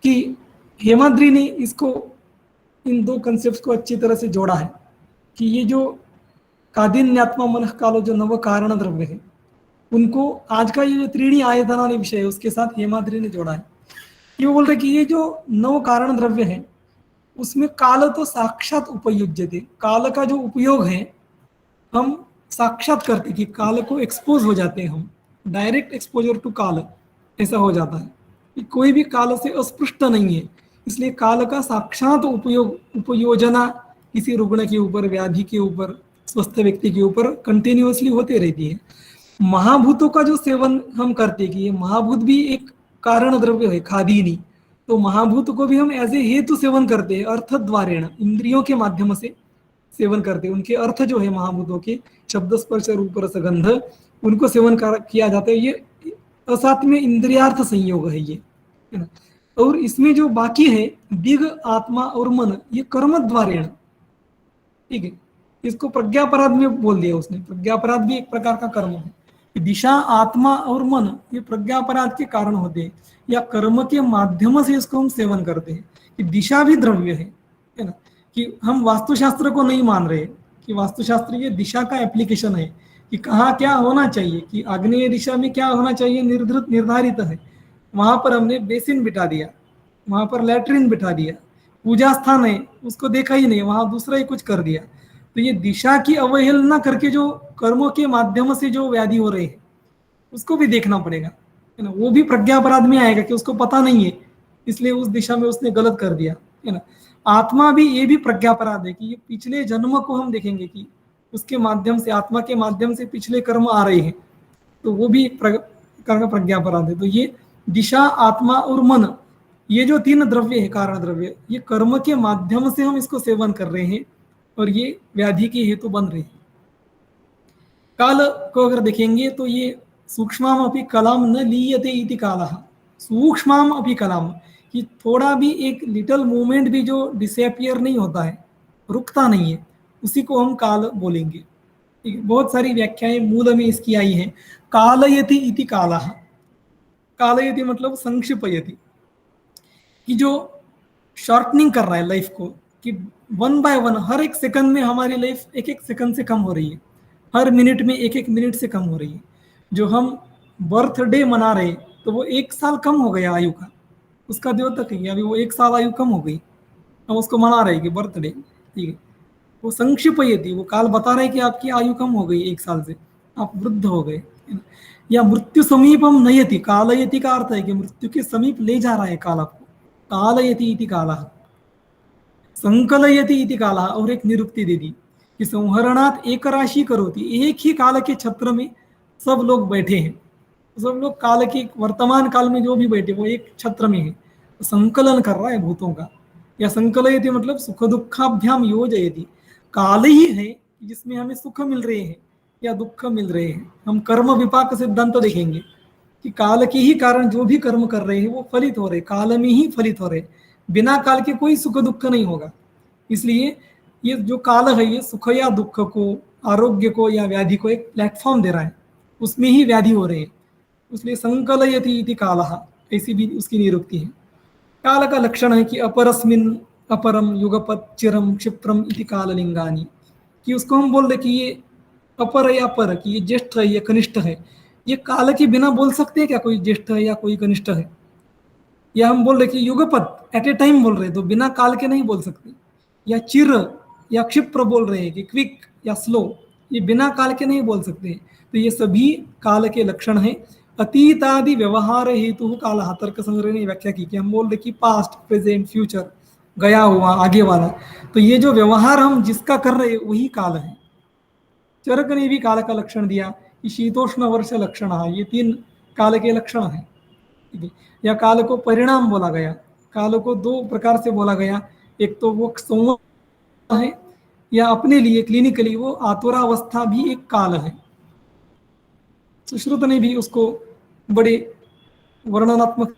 कि हेमाद्री ने इसको इन 2 कंसेप्ट को अच्छी तरह से जोड़ा है कि ये जो कादिन्यात्मा मन कालो जो नव कारण द्रव्य है, उनको आज का ये जो त्रीणी आयतन वाले विषय है उसके साथ हेमाद्रि ने जोड़ा है। ये वो बोल रहे कि ये जो 9 कारण द्रव्य है उसमें काल तो साक्षात उपयुज्य थे, काल का जो उपयोग है हम साक्षात करते कि काल को एक्सपोज हो जाते हैं, हम डायरेक्ट एक्सपोजर टू काल ऐसा हो जाता है कि कोई भी काल से अस्पृष्ट नहीं है। इसलिए काल का साक्षात उपयोजना किसी रुग्ण के ऊपर, व्याधि के ऊपर, स्वस्थ व्यक्ति के ऊपर कंटिन्यूअसली होते रहती है। महाभूतों का जो सेवन हम करते कि ये महाभूत भी एक कारण द्रव्य है, खादीनी, तो महाभूत को भी हम एज ए हेतु सेवन करते हैं, अर्थ द्वारेण, इंद्रियों के माध्यम से सेवन करते हैं। उनके अर्थ जो है महाभूतों के, शब्द स्पर्श रूप रस गंध, उनको सेवन किया जाता है। ये असाथ में इंद्रियार्थ संयोग है ये, है ना। और इसमें जो बाकी है दिग, आत्मा और मन, ये कर्म द्वारेण, ठीक है, इसको प्रज्ञापराध में बोल दिया उसने। प्रज्ञापराध भी एक प्रकार का कर्म है। दिशा, आत्मा और मन ये प्रज्ञापराध के कारण होते हैं, या कर्म के माध्यम से इसको हम सेवन करते हैं। कि दिशा भी द्रव्य है ना, कि हम वास्तुशास्त्र को नहीं मान रहे कि वास्तुशास्त्र ये दिशा का एप्लीकेशन है कि कहाँ क्या होना चाहिए, कि आग्नेय दिशा में क्या होना चाहिए निर्धारित है, वहां पर हमने बेसिन बिठा दिया, वहां पर लैट्रिन बिठा दिया। पूजा स्थान है उसको देखा ही नहीं, वहां दूसरा ही कुछ कर दिया। तो ये दिशा की अवहेलना करके जो कर्मों के माध्यम से जो व्याधि हो रहे हैं उसको भी देखना पड़ेगा, है ना। वो भी प्रज्ञापराध में आएगा कि उसको पता नहीं है इसलिए उस दिशा में उसने गलत कर दिया, है ना। आत्मा भी, ये भी प्रज्ञापराध है कि ये पिछले जन्म को हम देखेंगे कि उसके माध्यम से, आत्मा के माध्यम से पिछले कर्म आ रहे हैं, तो वो भी एक प्रकार का प्रज्ञापराध है। तो ये दिशा, आत्मा और मन, ये जो 3 द्रव्य है, कारण द्रव्य, ये कर्म के माध्यम से हम इसको सेवन कर रहे हैं और ये व्याधि के हेतु बन रहे हैं। काल को अगर देखेंगे तो ये सूक्ष्माम अपि कलाम न लीयते इति कालः, सूक्ष्माम अपि कलाम, कि थोड़ा भी एक लिटिल मूवमेंट भी जो डिसअपियर नहीं होता है, रुकता नहीं है, उसी को हम काल बोलेंगे। ठीक है, बहुत सारी व्याख्याएं मूल में इसकी आई हैं। कालयति इति कालः, कालयति मतलब संक्षिपयति, कि जो शॉर्टनिंग कर रहा है लाइफ को, कि 1 बाय 1 हर एक सेकंड में हमारी लाइफ एक एक सेकंड से कम हो रही है, हर मिनट में एक एक मिनट से कम हो रही है। जो हम बर्थडे मना रहे तो वो 1 साल कम हो गया आयु का, उसका द्योतक है, अभी वो 1 साल आयु कम हो गई, हम उसको मना रहे कि बर्थडे, ठीक है। वो संक्षिपयति, वो काल बता रहे कि आपकी आयु कम हो गई 1 साल से, आप वृद्ध हो गए। या मृत्यु समीपम नयति, कालयति का अर्थ है कि मृत्यु के समीप ले जा रहा है काल आपको, कालयति इति कालः। संकलयति इति कालः, और एक निरुक्ति दे दी कि संहरणात् एक राशि करोति, एक ही काल के छत्र में सब लोग बैठे हैं, सब लोग काल के वर्तमान काल में जो भी बैठे वो एक छत्र में है, तो संकलन कर रहा है भूतों का। या संकलयति मतलब सुख दुखाभ्याम योजयति, काल ही है जिसमें हमें सुख मिल रहे हैं या दुख मिल रहे हैं। हम कर्म विपाक सिद्धांत देखेंगे कि काल के ही कारण जो भी कर्म कर रहे हैं वो फलित हो रहे, काल में ही फलित हो रहे, बिना काल के कोई सुख दुख नहीं होगा। इसलिए ये जो काल है ये सुख या दुख को, आरोग्य को या व्याधि को एक प्लेटफॉर्म दे रहा है, उसमें ही व्याधि हो रहे हैं, इसलिए संकलयति इति कालः, ऐसी भी उसकी निरुक्ति है। काल का लक्षण है कि अपरस्मिन अपरम युगपत चिरम क्षिप्रम इति काललिंगानि, कि उसको हम बोल रहे कि ये अपर या पर, कि ये ज्येष्ठ है, ये कनिष्ठ है। ये काल के बिना बोल सकते हैं क्या कोई ज्येष्ठ है या कोई कनिष्ठ है? या हम बोल रहे कि युगपत, एट ए टाइम बोल रहे तो बिना काल के नहीं बोल सकते। या चिर या क्षिप्र बोल रहे हैं कि क्विक या स्लो, ये बिना काल के नहीं बोल सकते। तो ये सभी काल के लक्षण हैं। अतीतादि व्यवहार हेतु काल, तर्क संग्रह ने व्याख्या की कि हम बोल रहे कि पास्ट, प्रेजेंट, फ्यूचर, गया हुआ, आगे वाला, तो ये जो व्यवहार हम जिसका कर रहे हैं वही काल है। चरक ने भी काल का लक्षण दिया कि शीतोष्ण वर्ष लक्षण, ये 3 काल के लक्षण है। या काल को परिणाम बोला गया, काल को 2 प्रकार से बोला गया, एक तो वो संवत है या अपने लिए क्लिनिकली वो आतुरावस्था भी एक काल है। सुश्रुत ने भी उसको बड़े वर्णनात्मक,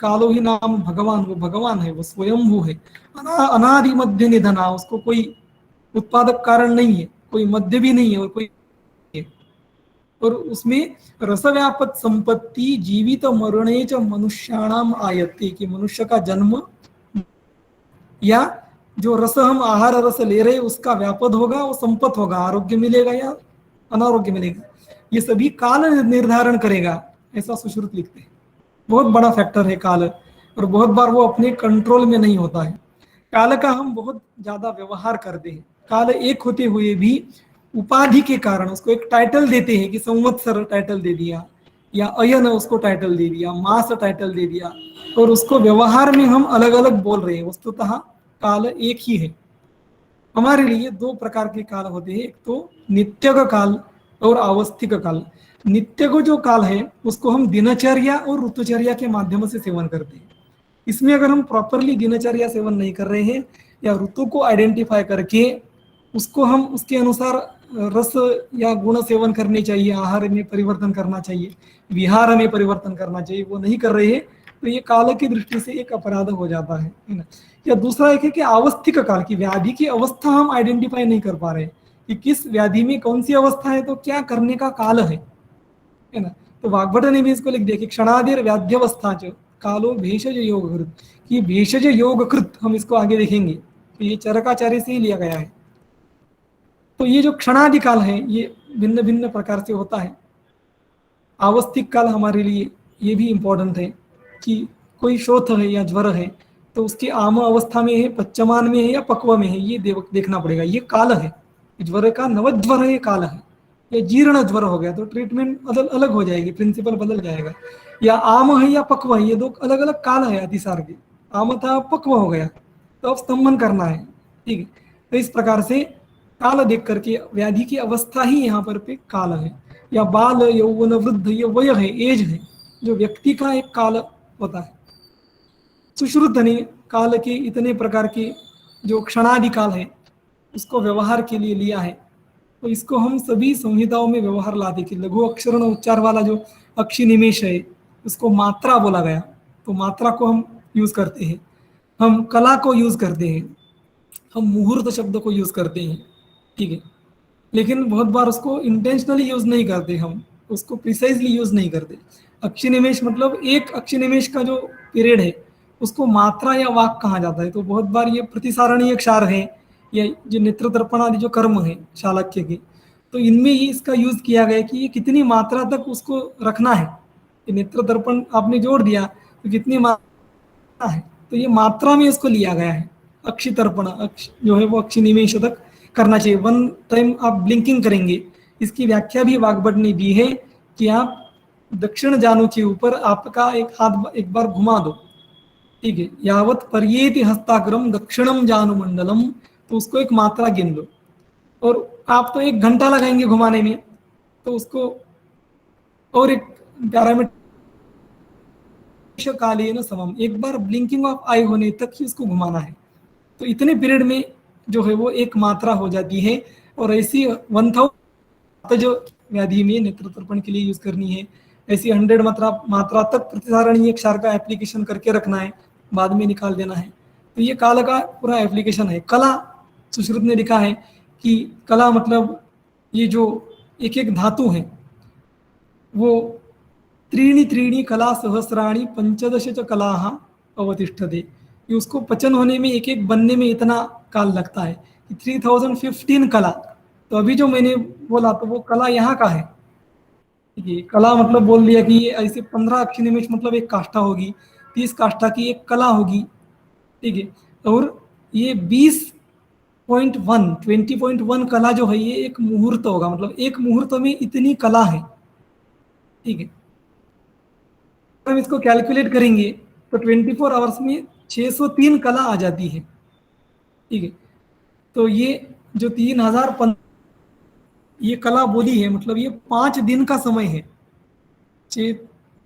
कालो ही नाम भगवान, वो भगवान है, वो स्वयंभू है, अनादि मध्य निधना, उसको कोई उत्पादक कारण नहीं है, कोई मध्य भी नहीं है और कोई है। और उसमें रसव्यापक संपत्ति जीवित मरणे च मनुष्याणाम आयते, कि मनुष्य का जन्म या जो रस हम आहार रस ले रहे उसका व्यापद होगा, वो संपत होगा, आरोग्य मिलेगा या अनारोग्य मिलेगा। ये सभी काल निर्धारण करेगा, ऐसा सुश्रुत लिखते हैं। बहुत बड़ा फैक्टर है काल, और बहुत बार वो अपने कंट्रोल में नहीं होता है। काल का हम बहुत ज्यादा व्यवहार करते हैं। काल एक होते हुए भी उपाधि के कारण उसको एक टाइटल देते हैं कि संवत्सर टाइटल दे दिया, या अयन उसको टाइटल दे दिया, मास टाइटल दे दिया, और उसको व्यवहार में हम अलग अलग बोल रहे हैं। वस्तुतः काल एक ही है। हमारे लिए दो प्रकार के काल होते हैं, एक तो नित्य का काल और आवस्थिक काल। नित्य को जो काल है उसको हम दिनचर्या और ऋतुचर्या के माध्यम से सेवन करते हैं। इसमें अगर हम प्रॉपरली दिनचर्या सेवन नहीं कर रहे हैं या ऋतु को आइडेंटिफाई करके उसको हम उसके अनुसार रस या गुण सेवन करने चाहिए, आहार में परिवर्तन करना चाहिए, विहार में परिवर्तन करना चाहिए, वो नहीं कर रहे हैं, तो ये काल की दृष्टि से एक अपराध हो जाता है ना। या दूसरा एक है कि आवस्थिक काल की व्याधि की अवस्था हम आइडेंटिफाई नहीं कर पा रहे कि किस व्याधि में कौन सी अवस्था है, तो क्या करने का काल है ना। तो वाग्भट ने भी इसको लिख दिया कि क्षणादिर व्याध्यवस्था च कालो भेषज योगकृत, कि भेषज योगकृत, हम इसको आगे देखेंगे, तो ये चरकाचार्य से ही लिया गया है। तो ये जो क्षणादि काल है ये भिन्न भिन्न प्रकार से होता है। आवस्थिक काल हमारे लिए ये भी इम्पोर्टेंट है कि कोई शोथ है या ज्वर है तो उसकी आम अवस्था में है, पच्चमान में है या पक्व में है, ये देखना पड़ेगा। ये काल है, ज्वर का नवज्वर है, ये काल है। या जीर्ण ज्वर हो गया तो ट्रीटमेंट अलग हो जाएगी, प्रिंसिपल बदल जाएगा। या आम है या पक्व है, ये दो अलग अलग काल है अतिसार के। आम था, पक्व हो गया तो अब स्तंभन करना है, ठीक है। तो इस प्रकार से काल देख करके व्याधि की अवस्था ही यहाँ पर पे काल है। या बाल, यौवन, वृद्ध, ये वय है, एज है, जो व्यक्ति का एक काल होता है। सुश्रुत ने काल के इतने प्रकार के जो क्षणादि काल है उसको व्यवहार के लिए लिया है। तो इसको हम सभी संहिताओं में व्यवहार लाते कि लघु अक्षरण उच्चार वाला जो अक्षि निमेश है उसको मात्रा बोला गया, तो मात्रा को हम यूज करते हैं, हम कला को यूज करते हैं, हम मुहूर्त शब्द को यूज करते हैं, ठीक है। लेकिन बहुत बार उसको इंटेंशनली यूज नहीं करते, हम उसको प्रिसाइजली यूज नहीं करते। अक्षि निमेश मतलब एक अक्षि निमेश का जो पीरियड है उसको मात्रा या वाक कहा जाता है। तो बहुत बार ये प्रतिसारणीय क्षार है या जो नेत्र दर्पण आदि जो कर्म है शालक्य के, तो इनमें ही इसका यूज किया गया कि ये कितनी मात्रा तक उसको रखना है। ये नेत्र दर्पण आपने जोड़ दिया तो कितनी मात्रा है, तो ये मात्रा में इसको लिया गया है। अक्षि तर्पण अक्ष जो है वो अक्षि निमेश तक करना चाहिए। वन टाइम आप ब्लिंकिंग करेंगे, इसकी व्याख्या भी वाग्भट ने दी है कि आप दक्षिण जानु के ऊपर आपका एक हाथ एक बार घुमा दो, ठीक है। यावत पर्येति हस्ताग्रम दक्षिणम जानु मंडलम, तो उसको एक मात्रा गिन लो। और आप तो 1 घंटा लगाएंगे घुमाने में, तो उसको और एक पैरामीटर कालीन समम, एक बार ब्लिंकिंग ऑफ आई होने तक ही उसको घुमाना है। तो इतने पीरियड में जो है वो एक मात्रा हो जाती है। और ऐसी 1000 जो व्याधि में नेत्र तर्पण के लिए यूज करनी है, ऐसी 100 मात्रा तक प्रतिसारणीय क्षार का एप्लीकेशन करके रखना है, बाद में निकाल देना है। तो ये काल का पूरा एप्लीकेशन है। कला सुश्रुत ने लिखा है कि कला मतलब ये जो एक एक धातु है वो त्रीणि त्रीणि कला सहस्राणि पंचदश च कलाः अवतिष्ठते, ये उसको पचन होने में एक एक बनने में इतना काल लगता है कि 3015 कला। तो अभी जो मैंने बोला तो वो कला यहाँ का है। ये कला मतलब बोल दिया कि ये ऐसे 15 अक्षि निमेश मतलब एक काष्ठा होगी, 30 काष्ठा की एक कला होगी, ठीक है। और ये 20.1 कला जो है ये एक मुहूर्त होगा, मतलब एक मुहूर्त में इतनी कला है, ठीक है। हम इसको कैलकुलेट करेंगे तो 24 आवर्स में 603 कला आ जाती है, ठीक है। तो ये जो 3015 ये कला बोली है, मतलब ये 5 दिन का समय है। 6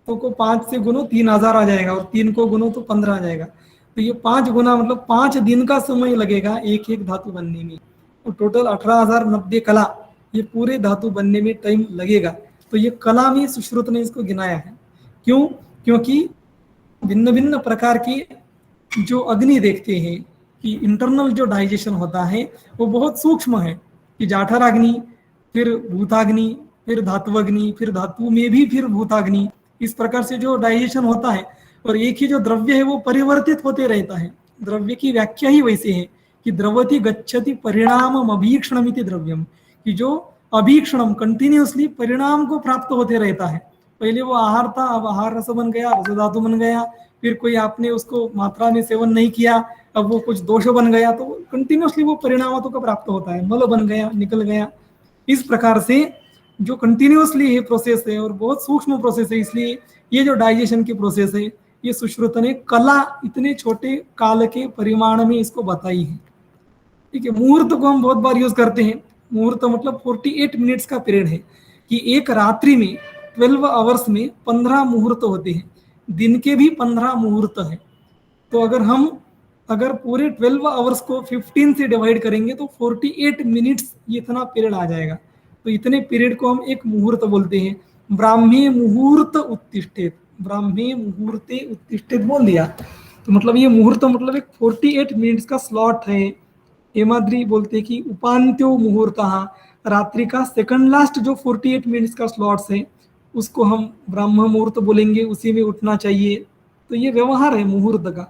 को 5 से गुनो 3000 आ जाएगा, और 3 को गुनो तो 15 आ जाएगा। तो ये 5 गुना मतलब 5 दिन का समय लगेगा एक एक धातु बनने में। और टोटल 18,090 कला ये पूरे धातु बनने में टाइम लगेगा। तो ये कला में सुश्रुत ने इसको गिनाया है। क्यों? क्योंकि भिन्न भिन्न प्रकार की जो अग्नि देखते हैं कि इंटरनल जो डाइजेशन होता है वो बहुत सूक्ष्म है, कि जाठराग्नि, फिर भूताग्नि, फिर धातुअग्नि, फिर धातु में भी फिर भूताग्नि, इस प्रकार से जो डाइजेशन होता है। और एक ही जो द्रव्य है वो परिवर्तित होते रहता है। द्रव्य की व्याख्या ही वैसे है कि द्रवति गच्छति परिणाम अभीक्षणमिति द्रव्यम, कि जो अभीक्षणम, कंटिन्यूसली परिणाम को प्राप्त होते रहता है। पहले वो आहार था, अब आहार रस बन गया, रस धातु बन गया, फिर कोई आपने उसको मात्रा में सेवन नहीं किया, अब वो कुछ दोष बन गया, तो कंटिन्यूसली वो परिणामों को प्राप्त होता है, मल बन गया, निकल गया। इस प्रकार से जो कंटिन्यूसली ये प्रोसेस है और बहुत सूक्ष्म प्रोसेस है, इसलिए ये जो डाइजेशन की प्रोसेस है ये सुश्रुत ने कला इतने छोटे काल के परिमाण में इसको बताई है। ठीक है, मुहूर्त को हम बहुत बार यूज करते हैं। मुहूर्त मतलब 48 मिनट्स का पीरियड है कि एक रात्रि में 12 आवर्स में 15 मुहूर्त होते हैं, दिन के भी 15 मुहूर्त है। तो अगर पूरे 12 आवर्स को 15 से डिवाइड करेंगे तो 48 मिनट्स ये इतना पीरियड आ जाएगा। तो इतने पीरियड को हम एक मुहूर्त बोलते हैं। ब्राह्मे मुहूर्त उत्तिष्ठेत, ब्राह्मे मुहूर्ते उत्तिष्ठेत बोल दिया, तो मतलब ये मुहूर्त मतलब एक 48 मिनट्स का स्लॉट है। हेमाद्री बोलते कि उपांत्यो मुहूर्त, रात्रि का सेकंड लास्ट जो 48 मिनट्स का स्लॉट्स है उसको हम ब्राह्म मुहूर्त बोलेंगे, उसी में उठना चाहिए। तो ये व्यवहार है मुहूर्त का।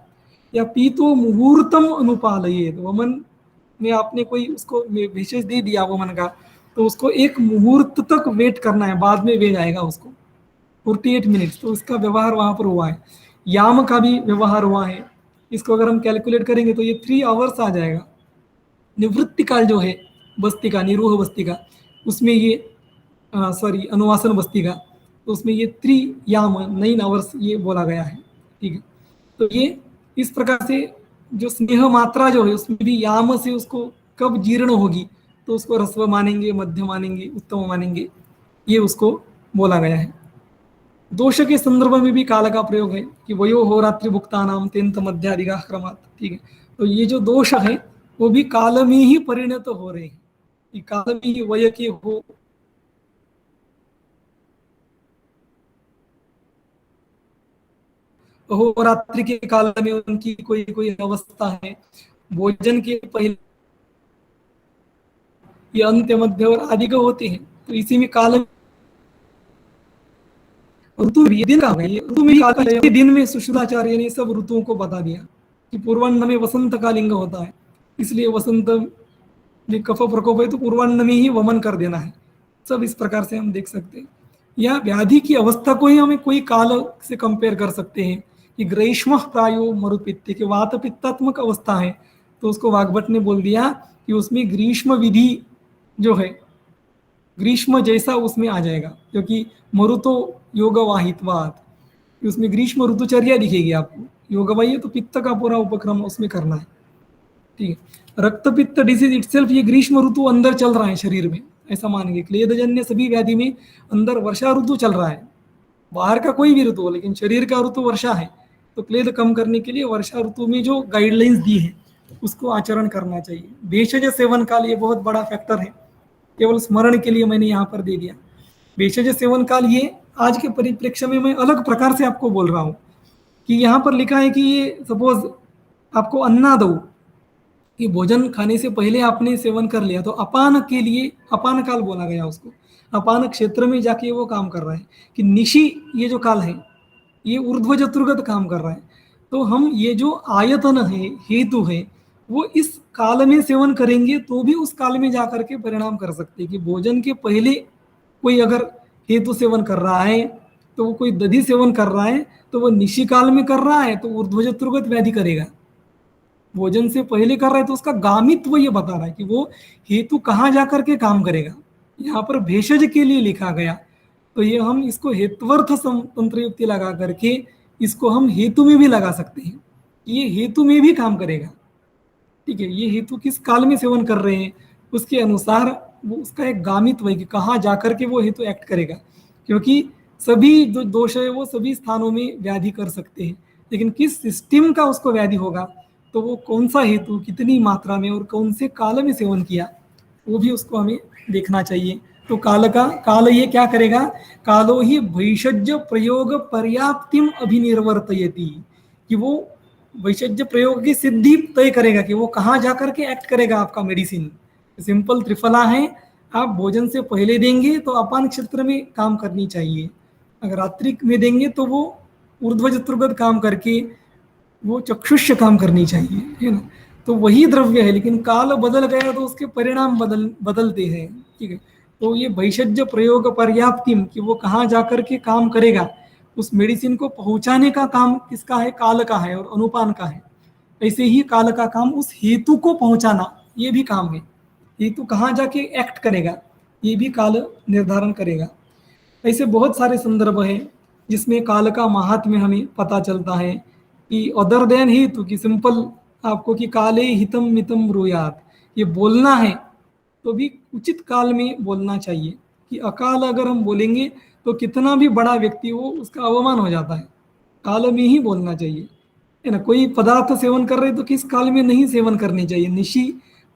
या पीतो मुहूर्तम अनुपालयेत, वमन में आपने कोई उसको विशेष दे दिया वमन का, तो उसको एक मुहूर्त तक वेट करना है, बाद में वे जाएगा उसको 48 मिनट्स। तो उसका व्यवहार वहां पर हुआ है। याम का भी व्यवहार हुआ है। इसको अगर हम कैलकुलेट करेंगे तो ये 3 आवर्स आ जाएगा। निवृत्ति काल जो है बस्ती का, निरूह बस्ती का, उसमें ये अनुवासन बस्ती का, तो उसमें ये 3 याम 9 आवर्स ये बोला गया है। ठीक है, तो ये इस प्रकार से जो स्नेह मात्रा जो है उसमें भी याम से उसको कब जीर्ण होगी तो उसको रस्व मानेंगे, मध्य मानेंगे, उत्तम मानेंगे, ये उसको बोला गया है। दोष के संदर्भ में भी काल का प्रयोग है कि वयो हो रात्रि भुक्ता नाम तेंत मध्यादिगा क्रमात्। ठीक है, तो ये जो दोष है वो भी काल में ही परिणत हो रहे हैं कि काल में ही वय के हो रात्रि के काल में उनकी कोई कोई अवस्था है, भोजन के पहले ये अंत्य मध्य और आदि का होते हैं। तो इसी में काल ऋतु दिन का है, ऋतु में काल है। दिन में सुश्रुताचार्य ने सब ऋतुओं को बता दिया कि पूर्वान्न में वसंत का लिंग होता है, इसलिए वसंत में कफ प्रकोप है तो पूर्वान्न में ही वमन कर देना है। सब इस प्रकार से हम देख सकते हैं। या व्याधि की अवस्था को ही हमें कोई काल से कंपेयर कर सकते हैं कि ग्रीष्म प्रायो मरुपित्त, के वात पित्तात्मक अवस्था है तो उसको वाग्भट ने बोल दिया कि उसमें ग्रीष्म विधि जो है ग्रीष्म जैसा उसमें आ जाएगा, क्योंकि मरुतो योगवाहित्वात्, उसमें ग्रीष्म ऋतुचर्या दिखेगी आपको। योगवाही तो पित्त का पूरा उपक्रम उसमें करना है। ठीक है, रक्त पित्त डिसीज इटसेल्फ ये ग्रीष्म ऋतु अंदर चल रहा है शरीर में, ऐसा मानेंगे। क्लेदजन्य सभी व्याधि में अंदर वर्षा ऋतु चल रहा है, बाहर का कोई भी ऋतु हो लेकिन शरीर का ऋतु वर्षा है। तो क्लेद कम करने के लिए वर्षा ऋतु में जो गाइडलाइंस दी है उसको आचरण करना चाहिए। भेषज सेवन काल ये बहुत बड़ा फैक्टर है, केवल स्मरण के लिए मैंने यहाँ पर दे दिया। भेषज सेवन काल ये आज के परिप्रेक्ष्य में मैं अलग प्रकार से आपको बोल रहा हूँ कि यहाँ पर लिखा है कि ये सपोज आपको अन्नादौ कि भोजन खाने से पहले आपने सेवन कर लिया तो अपान के लिए अपान काल बोला गया उसको। अपान क्षेत्र में जाके वो काम कर रहा है कि निशी ये जो काल है ये ऊर्ध्व चतुर्गत काम कर रहा है। तो हम ये जो आयतन है, हेतु है, वो इस काल में सेवन करेंगे तो भी उस काल में जाकर के परिणाम कर सकते हैं कि भोजन के पहले कोई अगर हेतु सेवन कर रहा है तो वो कोई दधि सेवन कर रहा है तो वो निशी काल में कर रहा है तो ऊर्ध्व चतुर्गत व्याधि करेगा। भोजन से पहले कर रहा है तो उसका गामित्व ये बता रहा है कि वो हेतु कहाँ जाकर के काम करेगा। यहाँ पर भेषज के लिए लिखा गया तो ये हम इसको हेत्वर्थ तंत्र युक्ति लगा करके इसको हम हेतु में भी लगा सकते हैं, ये हेतु में भी काम करेगा। ठीक है, ये हेतु किस काल में सेवन कर रहे हैं उसके अनुसार वो उसका एक गामित्व है कि कहाँ जाकर के वो हेतु एक्ट करेगा, क्योंकि सभी जो दोष है वो सभी स्थानों में व्याधि कर सकते हैं, लेकिन किस सिस्टम का उसको व्याधि होगा तो वो कौन सा हेतु कितनी मात्रा में और कौन से काल में सेवन किया वो भी उसको हमें देखना चाहिए। तो काल ये क्या करेगा, कालो ही भैषज्य प्रयोग पर्याप्तिम अभिनिर्वर्तयति, कि वो वैषज्य प्रयोग की सिद्धि तय करेगा कि वो कहाँ जाकर के एक्ट करेगा आपका मेडिसिन। सिंपल त्रिफला है, आप भोजन से पहले देंगे तो अपान क्षेत्र में काम करनी चाहिए, अगर रात्रि में देंगे तो वो ऊर्ध्व चतुर्गत काम करके वो चक्षुष्य काम करनी चाहिए, है ना। तो वही द्रव्य है लेकिन काल बदल गया तो उसके परिणाम बदलते हैं। ठीक है, तो ये भैषज्य प्रयोग पर्याप्तिम, कि वो कहाँ जाकर के काम करेगा, उस मेडिसिन को पहुंचाने का काम किसका है, काल का है और अनुपान का है। ऐसे ही काल का काम उस हेतु को पहुंचाना, ये भी काम है। हेतु कहाँ जाके एक्ट करेगा, ये भी काल निर्धारण करेगा। ऐसे बहुत सारे संदर्भ हैं जिसमें काल का महात्म्य हमें पता चलता है कि अदर देन हेतु की सिंपल आपको कि काले हितम मितम ब्रूयात, ये बोलना है तो भी उचित काल में बोलना चाहिए। कि अकाल अगर हम बोलेंगे तो कितना भी बड़ा व्यक्ति हो उसका अवमान हो जाता है, काल में ही बोलना चाहिए, है ना। कोई पदार्थ सेवन कर रहे तो किस काल में नहीं सेवन करनी चाहिए। निशी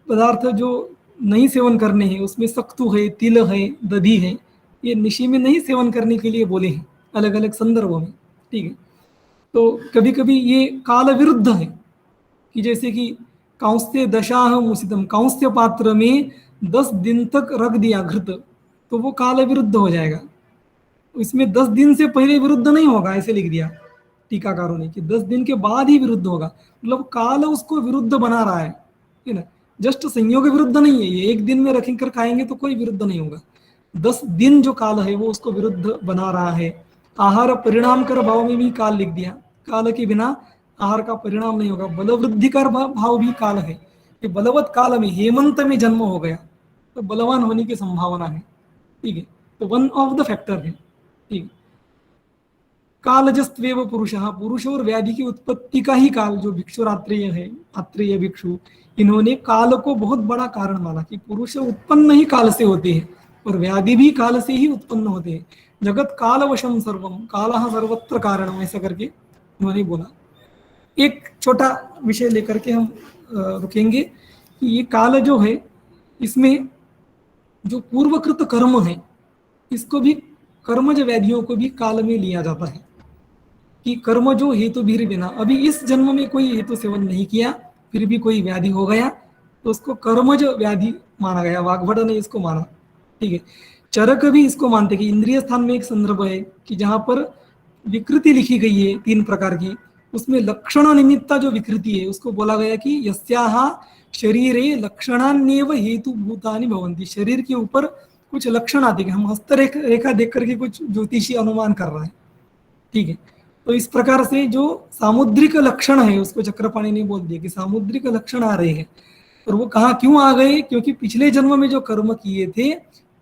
पदार्थ जो नहीं सेवन करने हैं उसमें सख्तु है, तिल है, दधी है, ये निशी में नहीं सेवन करने के लिए बोले हैं अलग अलग संदर्भों में, ठीक है। तो कभी कभी ये काल विरुद्ध है कि जैसे कि कांस्य दशाह मुसितम, कांस्य पात्र में 10 दिन तक रख दिया घृत, तो वो काल विरुद्ध हो जाएगा। इसमें 10 दिन से पहले विरुद्ध नहीं होगा, ऐसे लिख दिया टीकाकारों ने कि 10 दिन के बाद ही विरुद्ध होगा। मतलब काल उसको विरुद्ध बना रहा है ना। जस्ट संयोग विरुद्ध नहीं है, ये एक दिन में रख कर खाएंगे तो कोई विरुद्ध नहीं होगा। 10 दिन जो काल है वो उसको विरुद्ध बना रहा है। आहार परिणाम कर भाव में भी काल लिख दिया, काल के बिना आहार का परिणाम नहीं होगा। बल वृद्धि कर भाव भी काल है, कि बलवत काल में हेमंत में जन्म हो गया तो बलवान होने की संभावना है, ठीक है। तो वन ऑफ द फैक्टर है, ठीक। कालजस्त्वेव पुरुषः, पुरुष और व्याधि की उत्पत्ति का ही काल, जो भिक्षुरात्रेय है, आत्रेय भिक्षु, इन्होंने काल को बहुत बड़ा कारण माना कि पुरुष उत्पन्न ही काल से होते हैं और व्याधि भी काल से ही उत्पन्न होते हैं। जगत कालवशम सर्वम, कालः सर्वत्र कारणम, ऐसा करके उन्होंने बोला। एक छोटा विषय लेकर के हम रुकेंगे कि ये काल जो है इसमें जो पूर्वकृत कर्म है इसको भी, कर्मज व्याधियों को भी काल में लिया जाता है। कि कर्म जो हेतु भी बिना, अभी इस जन्म में कोई हेतु सेवन नहीं किया फिर भी कोई व्याधि हो गया तो उसको कर्मज व्याधि माना गया, वाग्भट ने इसको माना, ठीक है। चरक भी इसको मानते कि इंद्रिय स्थान में एक संदर्भ है कि जहां पर विकृति लिखी गई है 3 प्रकार की, उसमें लक्षण निमित्ता जो विकृति है उसको बोला गया कि यस्याः शरीरे लक्षणान्येव हेतु भूतानि भवन्ति। शरीर के ऊपर कुछ लक्षण आते हैं, हम हस्तरेखा देख करके कुछ ज्योतिषी अनुमान कर रहा है, ठीक है। तो इस प्रकार से जो सामुद्रिक लक्षण है उसको चक्रपाणि ने बोल दिया कि सामुद्रिक लक्षण आ रहे हैं। और वो कहाँ क्यों आ गए, क्योंकि पिछले जन्म में जो कर्म किए थे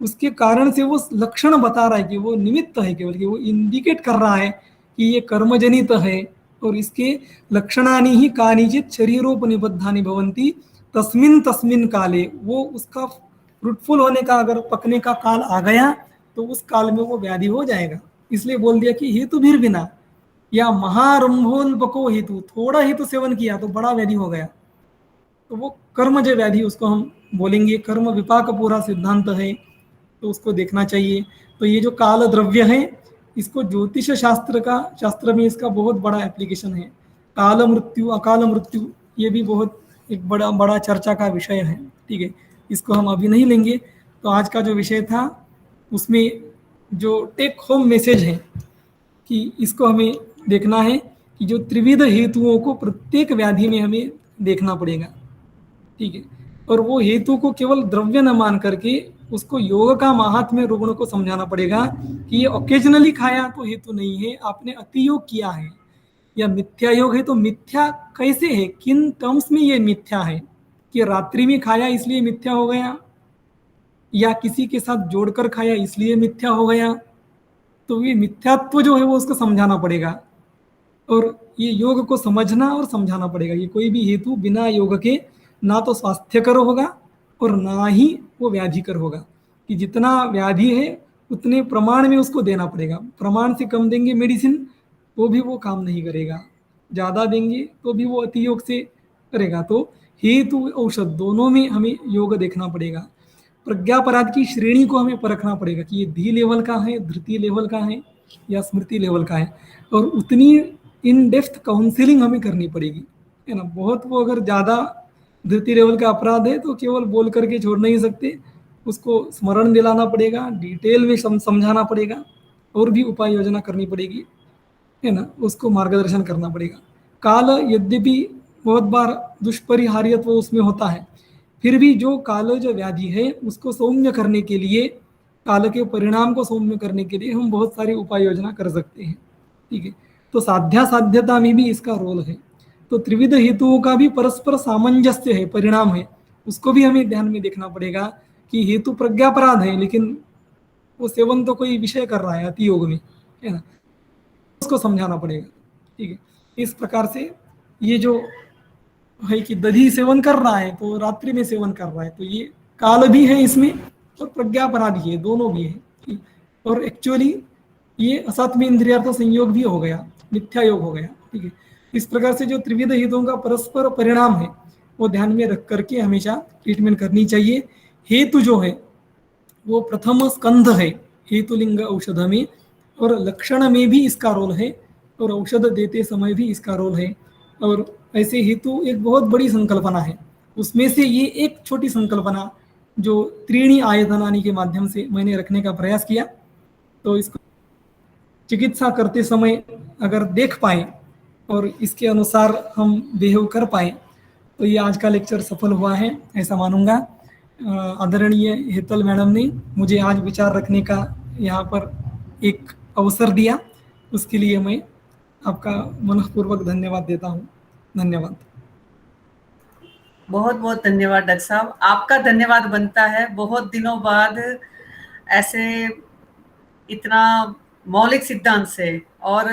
उसके कारण से वो लक्षण बता रहा है कि वो निमित्त है, केवल कि वो इंडिकेट कर रहा है कि ये कर्मजनित है और इसके लक्षणानि ही कानिचित शरीरोपनिबद्धानि भवन्ति तस्मिन् तस्मिन् काले। वो उसका फ्रूटफुल होने का, अगर पकने का काल आ गया तो उस काल में वो व्याधि हो जाएगा। इसलिए बोल दिया कि हेतु भी बिना, या महारंभोल्पको हेतु, थोड़ा हेतु सेवन किया तो बड़ा व्याधि हो गया तो वो कर्मज व्याधि उसको हम बोलेंगे। कर्म विपाक पूरा सिद्धांत है तो उसको देखना चाहिए। तो ये जो काल द्रव्य है इसको ज्योतिष शास्त्र में इसका बहुत बड़ा एप्लीकेशन है। काल मृत्यु, अकाल मृत्यु, ये भी बहुत एक बड़ा चर्चा का विषय है, ठीक है। इसको हम अभी नहीं लेंगे। तो आज का जो विषय था उसमें जो टेक होम मैसेज है कि इसको हमें देखना है कि जो त्रिविध हेतुओं को प्रत्येक व्याधि में हमें देखना पड़ेगा, ठीक है। और वो हेतु को केवल द्रव्य न मान करके उसको योग का महात्म्य रुग्ण को समझाना पड़ेगा कि ये ओकेजनली खाया तो हेतु नहीं है, आपने अतियोग किया है, या मिथ्या योग है तो मिथ्या कैसे है, किन टर्म्स में ये मिथ्या है, कि रात्रि में खाया इसलिए मिथ्या हो गया, या किसी के साथ जोड़कर खाया इसलिए मिथ्या हो गया। तो ये मिथ्यात्व जो है वो उसको समझाना पड़ेगा और ये योग को समझना और समझाना पड़ेगा। ये कोई भी हेतु बिना योग के ना तो स्वास्थ्यकर होगा और ना ही वो व्याधिकर होगा। कि जितना व्याधि है उतने प्रमाण में उसको देना पड़ेगा। प्रमाण से कम देंगे मेडिसिन तो भी वो काम नहीं करेगा, ज़्यादा देंगे तो भी वो अतियोग से करेगा। तो हेतु औषध दोनों में हमें योग देखना पड़ेगा। प्रज्ञापराध की श्रेणी को हमें परखना पड़ेगा कि ये धी लेवल का है, धृति लेवल का है या स्मृति लेवल का है, और उतनी इन डेप्थ काउंसिलिंग हमें करनी पड़ेगी, है ना। बहुत वो अगर ज़्यादा धृति लेवल का अपराध है तो केवल बोल करके छोड़ नहीं सकते, उसको स्मरण दिलाना पड़ेगा, डिटेल में समझाना पड़ेगा और भी उपाय योजना करनी पड़ेगी, है ना। उसको मार्गदर्शन करना पड़ेगा। काल यद्यपि बहुत बार दुष्परिहार्यत्व उसमें होता है, फिर भी जो काल जो व्याधि है उसको सौम्य करने के लिए काल के परिणाम को सौम्य करने के लिए हम बहुत सारी उपाय योजना कर सकते हैं। ठीक है, तो साध्यासाध्यता में भी इसका रोल है। तो त्रिविध हेतुओं का भी परस्पर सामंजस्य है, परिणाम है, उसको भी हमें ध्यान में देखना पड़ेगा कि हेतु प्रज्ञापराध है, लेकिन वो सेवन तो कोई विषय कर रहा है अति योग में, है ना, उसको समझाना पड़ेगा। ठीक है, इस प्रकार से ये जो है कि दधी सेवन कर रहा है तो रात्रि में सेवन कर रहा है, तो ये काल भी है इसमें और प्रज्ञापराध भी है, दोनों भी है। ठीक, और एक्चुअली ये असात्मी इंद्रियार्थ संयोग भी हो गया, मिथ्या योग हो गया। ठीक है, इस प्रकार से जो त्रिविध हितों का परस्पर परिणाम है वो ध्यान में रख करके हमेशा ट्रीटमेंट करनी चाहिए। हेतु जो है वो प्रथम स्कंध है हेतुलिंग औषध में, और लक्षण में भी इसका रोल है, और औषध देते समय भी इसका रोल है। और ऐसे हेतु एक बहुत बड़ी संकल्पना है, उसमें से ये एक छोटी संकल्पना जो त्रीणी आयतनानि के माध्यम से मैंने रखने का प्रयास किया, तो इसको चिकित्सा करते समय अगर देख पाए और इसके अनुसार हम बिहेव कर पाए तो ये आज का लेक्चर सफल हुआ है, ऐसा मानूंगा। आदरणीय हेतल मैडम ने मुझे आज विचार रखने का यहाँ पर एक अवसर दिया, उसके लिए मैं आपका मनपूर्वक धन्यवाद देता हूँ। धन्यवाद। बहुत बहुत धन्यवाद डॉक्टर साहब, आपका धन्यवाद बनता है। बहुत दिनों बाद ऐसे इतना मौलिक सिद्धांत से और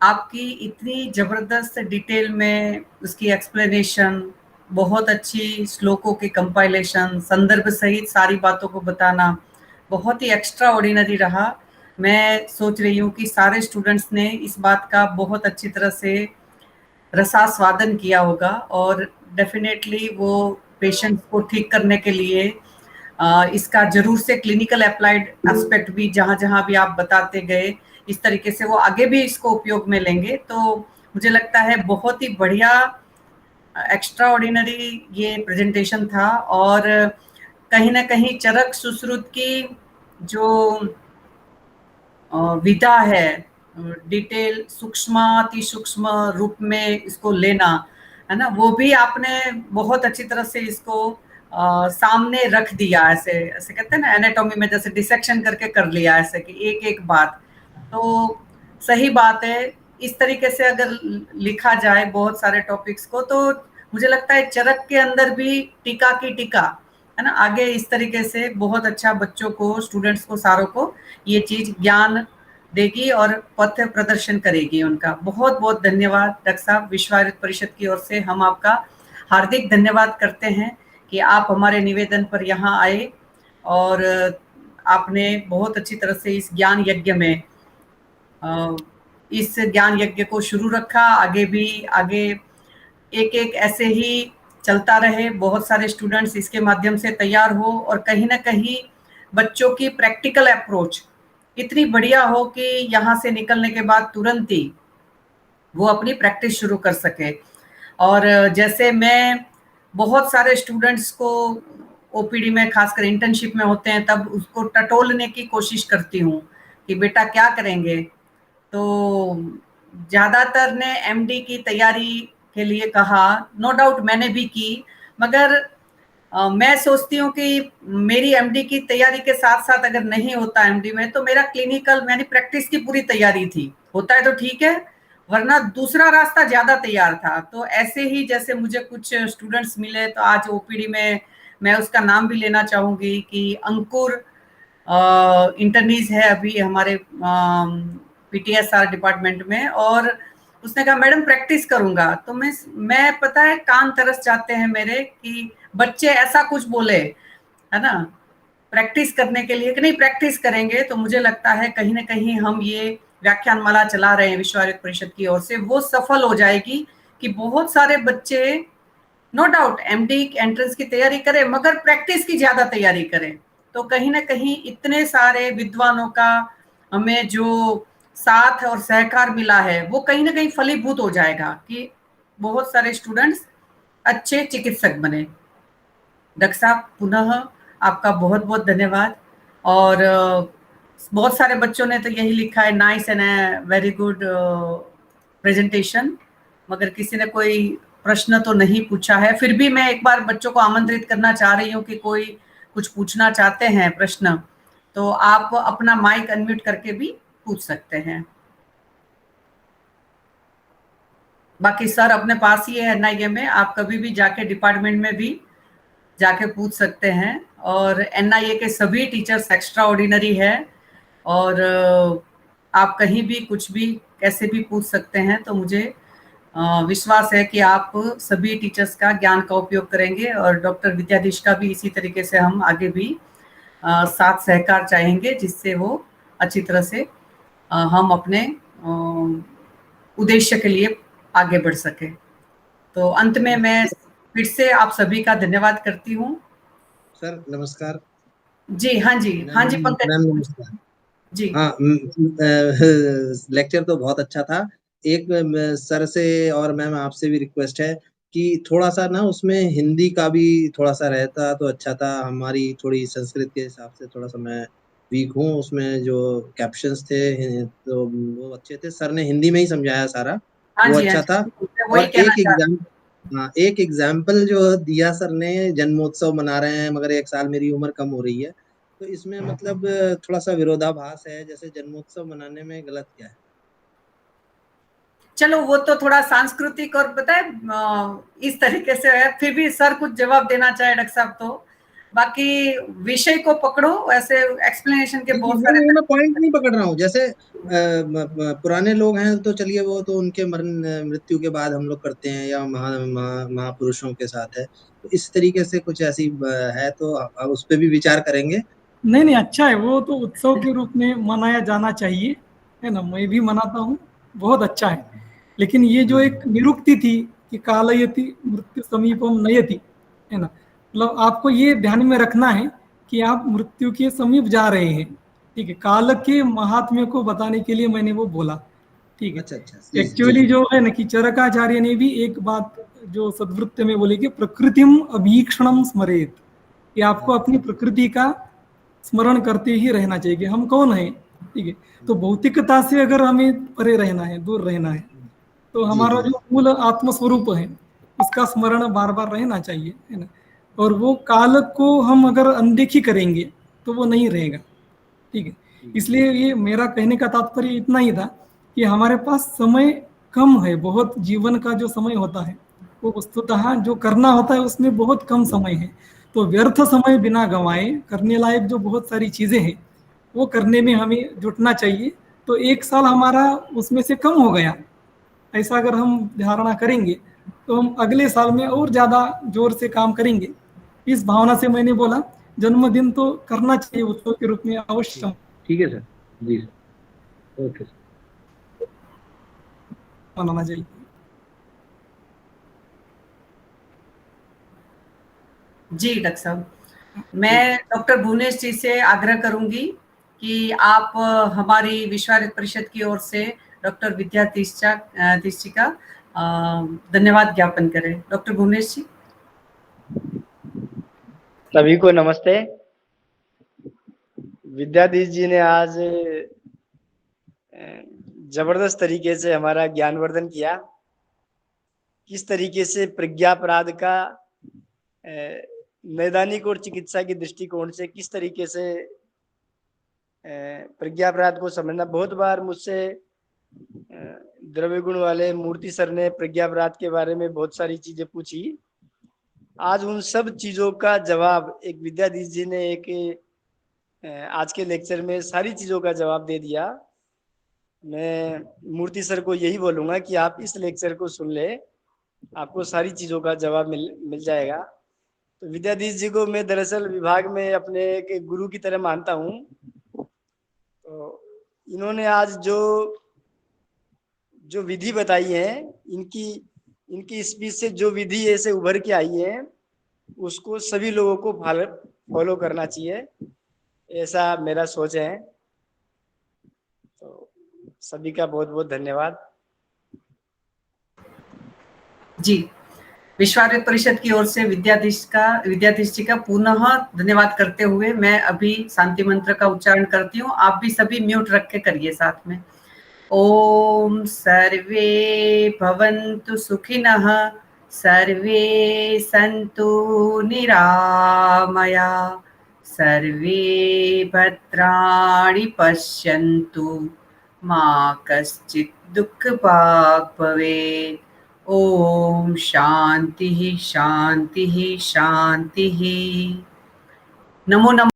आपकी इतनी जबरदस्त डिटेल में उसकी एक्सप्लेनेशन, बहुत अच्छी श्लोकों की कंपाइलेशन, संदर्भ सहित सारी बातों को बताना बहुत ही एक्स्ट्रा ऑर्डिनरी रहा। मैं सोच रही हूँ कि सारे स्टूडेंट्स ने इस बात का बहुत अच्छी तरह से रसास्वादन किया होगा और डेफिनेटली वो पेशेंट्स को ठीक करने के लिए इसका जरूर से क्लिनिकल अप्लाइड एस्पेक्ट भी जहाँ जहाँ भी आप बताते गए, इस तरीके से वो आगे भी इसको उपयोग में लेंगे। तो मुझे लगता है बहुत ही बढ़िया एक्स्ट्रा ऑर्डिनरी ये प्रेजेंटेशन था, और कहीं ना कहीं चरक सुश्रुत की जो विधा है, डिटेल सूक्ष्माति सूक्ष्म रूप में इसको लेना है ना, वो भी आपने बहुत अच्छी तरह से इसको सामने रख दिया। ऐसे ऐसे कहते हैं ना एनाटॉमी में, जैसे डिसेक्शन करके कर लिया ऐसे कि एक एक बात। तो सही बात है, इस तरीके से अगर लिखा जाए बहुत सारे टॉपिक्स को तो मुझे लगता है चरक के अंदर भी टीका की टीका है ना, आगे इस तरीके से बहुत अच्छा बच्चों को, स्टूडेंट्स को, सारों को ये चीज ज्ञान देगी और पथ प्रदर्शन करेगी उनका। बहुत बहुत धन्यवाद डॉक्टर साहब। विश्व आयुर्वेद परिषद की ओर से हम आपका हार्दिक धन्यवाद करते हैं कि आप हमारे निवेदन पर यहाँ आए और आपने बहुत अच्छी तरह से इस ज्ञान यज्ञ में इस ज्ञान यज्ञ को शुरू रखा। आगे भी आगे एक एक ऐसे ही चलता रहे, बहुत सारे स्टूडेंट्स इसके माध्यम से तैयार हो और कहीं ना कहीं बच्चों की प्रैक्टिकल अप्रोच इतनी बढ़िया हो कि यहाँ से निकलने के बाद तुरंत ही वो अपनी प्रैक्टिस शुरू कर सके। और जैसे मैं बहुत सारे स्टूडेंट्स को ओपीडी में, खासकर इंटर्नशिप में होते हैं, तब उसको टटोलने की कोशिश करती हूँ कि बेटा क्या करेंगे। तो ज़्यादातर ने एमडी की तैयारी के लिए कहा, नो डाउट मैंने भी की, मगर मैं सोचती हूँ कि मेरी एमडी की तैयारी के साथ साथ अगर नहीं होता एमडी में तो मेरा क्लिनिकल, मेरी प्रैक्टिस की पूरी तैयारी थी। होता है तो ठीक है, वरना दूसरा रास्ता ज्यादा तैयार था। तो ऐसे ही जैसे मुझे कुछ स्टूडेंट्स मिले, तो आज ओपीडी में मैं उसका नाम भी लेना चाहूंगी कि अंकुर इंटर्नीज है अभी हमारे पीटीएसआर डिपार्टमेंट में, और उसने कहा मैडम प्रैक्टिस करूंगा। तो मैं पता है कान तरस जाते हैं मेरे कि बच्चे ऐसा कुछ बोले, है ना, प्रैक्टिस करने के लिए कि नहीं प्रैक्टिस करेंगे। तो मुझे लगता है कहीं ना कहीं हम ये व्याख्यान माला चला रहे हैं विश्व आयुर्वेद परिषद की ओर से, वो सफल हो जाएगी कि बहुत सारे बच्चे नो डाउट एमडी एंट्रेंस की तैयारी करें मगर प्रैक्टिस की ज्यादा तैयारी करें। तो कहीं ना कहीं इतने सारे विद्वानों का हमें जो साथ और सहकार मिला है वो कहीं ना कहीं फलीभूत हो जाएगा कि बहुत सारे स्टूडेंट्स अच्छे चिकित्सक बने। डॉक्टर साहब पुनः आपका बहुत बहुत धन्यवाद। और बहुत सारे बच्चों ने तो यही लिखा है, nice and very good presentation, मगर किसी ने कोई प्रश्न तो नहीं पूछा है। फिर भी मैं एक बार बच्चों को आमंत्रित करना चाह रही हूँ कि कोई कुछ पूछना चाहते हैं प्रश्न, तो आप अपना माइक अनम्यूट करके भी पूछ सकते हैं। बाकी सर अपने पास ही है एनआईए में, आप कभी भी जाके डिपार्टमेंट में भी जाके पूछ सकते हैं। और एनआईए के सभी टीचर्स एक्स्ट्रा ऑर्डिनरी है, और आप कहीं भी कुछ भी कैसे भी पूछ सकते हैं। तो मुझे विश्वास है कि आप सभी टीचर्स का ज्ञान का उपयोग करेंगे, और डॉक्टर विद्याधीश का भी इसी तरीके से हम आगे भी साथ सहकार चाहेंगे, जिससे वो अच्छी तरह से हम अपने उद्देश्य के लिए आगे बढ़ सके। तो अंत में मैं फिर से आप सभी का धन्यवाद करती हूँ। सर नमस्कार। जी हाँ जी, हाँ जी पंकज मैम नमस्कार जी। हाँ, लेक्चर तो बहुत अच्छा था। एक सर से और मैम आपसे भी रिक्वेस्ट है कि थोड़ा सा ना उसमें हिंदी का भी थोड़ा सा रहता तो अच्छा था। हमारी थोड़ी संस्कृत के हिसाब से थोड़ा सा मैं वीक हूँ, उसमें जो कैप्शंस थे तो वो अच्छे थे। सर ने हिंदी में ही समझाया सारा, हाँ वो जी, हाँ अच्छा था। जी, मैं वही और कहना चाहती हूँ। हाँ, एक एग्जाम्पल जो दिया सर ने, जन्मोत्सव मना रहे हैं मगर 1 साल मेरी उम्र कम हो रही है, तो इसमें मतलब थोड़ा सा विरोधाभास है। जैसे जन्मोत्सव मनाने में गलत क्या है? चलो वो तो थोड़ा सांस्कृतिक और पता है इस तरीके से है, फिर भी सर कुछ जवाब देना चाहे डॉक्टर साहब तो। बाकी विषय को पकड़ो, ऐसे एक्सप्लेनेशन के बहुत सारे मैं पॉइंट नहीं पकड़ रहा हूँ। जैसे पुराने लोग हैं तो चलिए वो तो उनके मृत्यु के बाद हम लोग करते हैं, या महापुरुषों के साथ है, तो इस तरीके से कुछ ऐसी है तो उस पर भी विचार करेंगे। नहीं नहीं, अच्छा है, वो तो उत्सव के रूप में मनाया जाना चाहिए, है ना, मैं भी मनाता हूँ, बहुत अच्छा है। लेकिन ये जो एक निरुक्ति थी कि कालयति मृत्यु समीपम नयति, है ना, मतलब आपको ये ध्यान में रखना है कि आप मृत्यु के समीप जा रहे हैं। ठीक है, काल के महात्म्य को बताने के लिए मैंने वो बोला। ठीक है, अच्छा अच्छा जी एक्चुअली जो है ना कि चरकाचार्य ने भी एक बात जो सद्वृत्त में बोले कि प्रकृतिम अभीक्षणम स्मरेत, कि आपको अपनी प्रकृति का स्मरण करते ही रहना चाहिए कि हम कौन हैं। ठीक है, तो भौतिकता से अगर हमें परे रहना है, दूर रहना है, तो जी हमारा जी जो मूल आत्मस्वरूप है उसका स्मरण बार बार रहना चाहिए, है ना। और वो काल को हम अगर अनदेखी करेंगे तो वो नहीं रहेगा। ठीक है, इसलिए ये मेरा कहने का तात्पर्य इतना ही था कि हमारे पास समय कम है, बहुत जीवन का जो समय होता है वो वस्तुतः जो करना होता है उसमें बहुत कम समय है। तो व्यर्थ समय बिना गंवाए करने लायक जो बहुत सारी चीजें हैं वो करने में हमें जुटना चाहिए। तो 1 साल हमारा उसमें से कम हो गया, ऐसा अगर हम धारणा करेंगे तो हम अगले साल में और ज्यादा जोर से काम करेंगे। इस भावना से मैंने बोला जन्मदिन तो करना चाहिए उत्सव के रूप में अवश्य। ठीक है सर। जी सर, ओके सर। मनाना चाहिए। जी डॉक्टर साहब, मैं डॉक्टर भुवनेश जी से आग्रह करूंगी कि आप हमारी विश्वारित परिषद की ओर से डॉक्टर विद्याधीश जी का धन्यवाद ज्ञापन करें। डॉक्टर भुवनेश जी। सभी को नमस्ते। विद्याधीश जी ने आज जबरदस्त तरीके से हमारा ज्ञानवर्धन किया। किस तरीके से प्रज्ञापराध का नैदानिक और चिकित्सा की दृष्टिकोण से किस तरीके से प्रज्ञापराध को समझना। बहुत बार मुझसे द्रव्य गुण वाले मूर्ति सर ने प्रज्ञापराध के बारे में बहुत सारी चीजें पूछी। आज उन सब चीजों का जवाब एक विद्याधीश जी ने एक आज के लेक्चर में सारी चीजों का जवाब दे दिया। मैं मूर्ति सर को यही बोलूंगा कि आप इस लेक्चर को सुन ले, आपको सारी चीजों का जवाब मिल जाएगा। तो विद्याधीश जी को मैं दरअसल विभाग में अपने एक गुरु की तरह मानता हूँ। तो इन्होंने आज जो विधि बताई है, इनकी स्पीच से जो विधि ऐसे उभर के आई है उसको सभी लोगों को फॉलो करना चाहिए, ऐसा मेरा सोच है। तो सभी का बहुत बहुत धन्यवाद। जी, विश्वारित परिषद की ओर से विद्याधीश जी का पुनः धन्यवाद करते हुए मैं अभी शांति मंत्र का उच्चारण करती हूँ। आप भी सभी म्यूट रख के करिए साथ में। ओम सर्वे भवन्तु सुखिनः, सर्वे सन्तु निरामया, सर्वे भद्राणि पश्यन्तु मा कश्चित् दुःखभाग् भवेत्। ओम शांति शांति शांति। नमो नमः।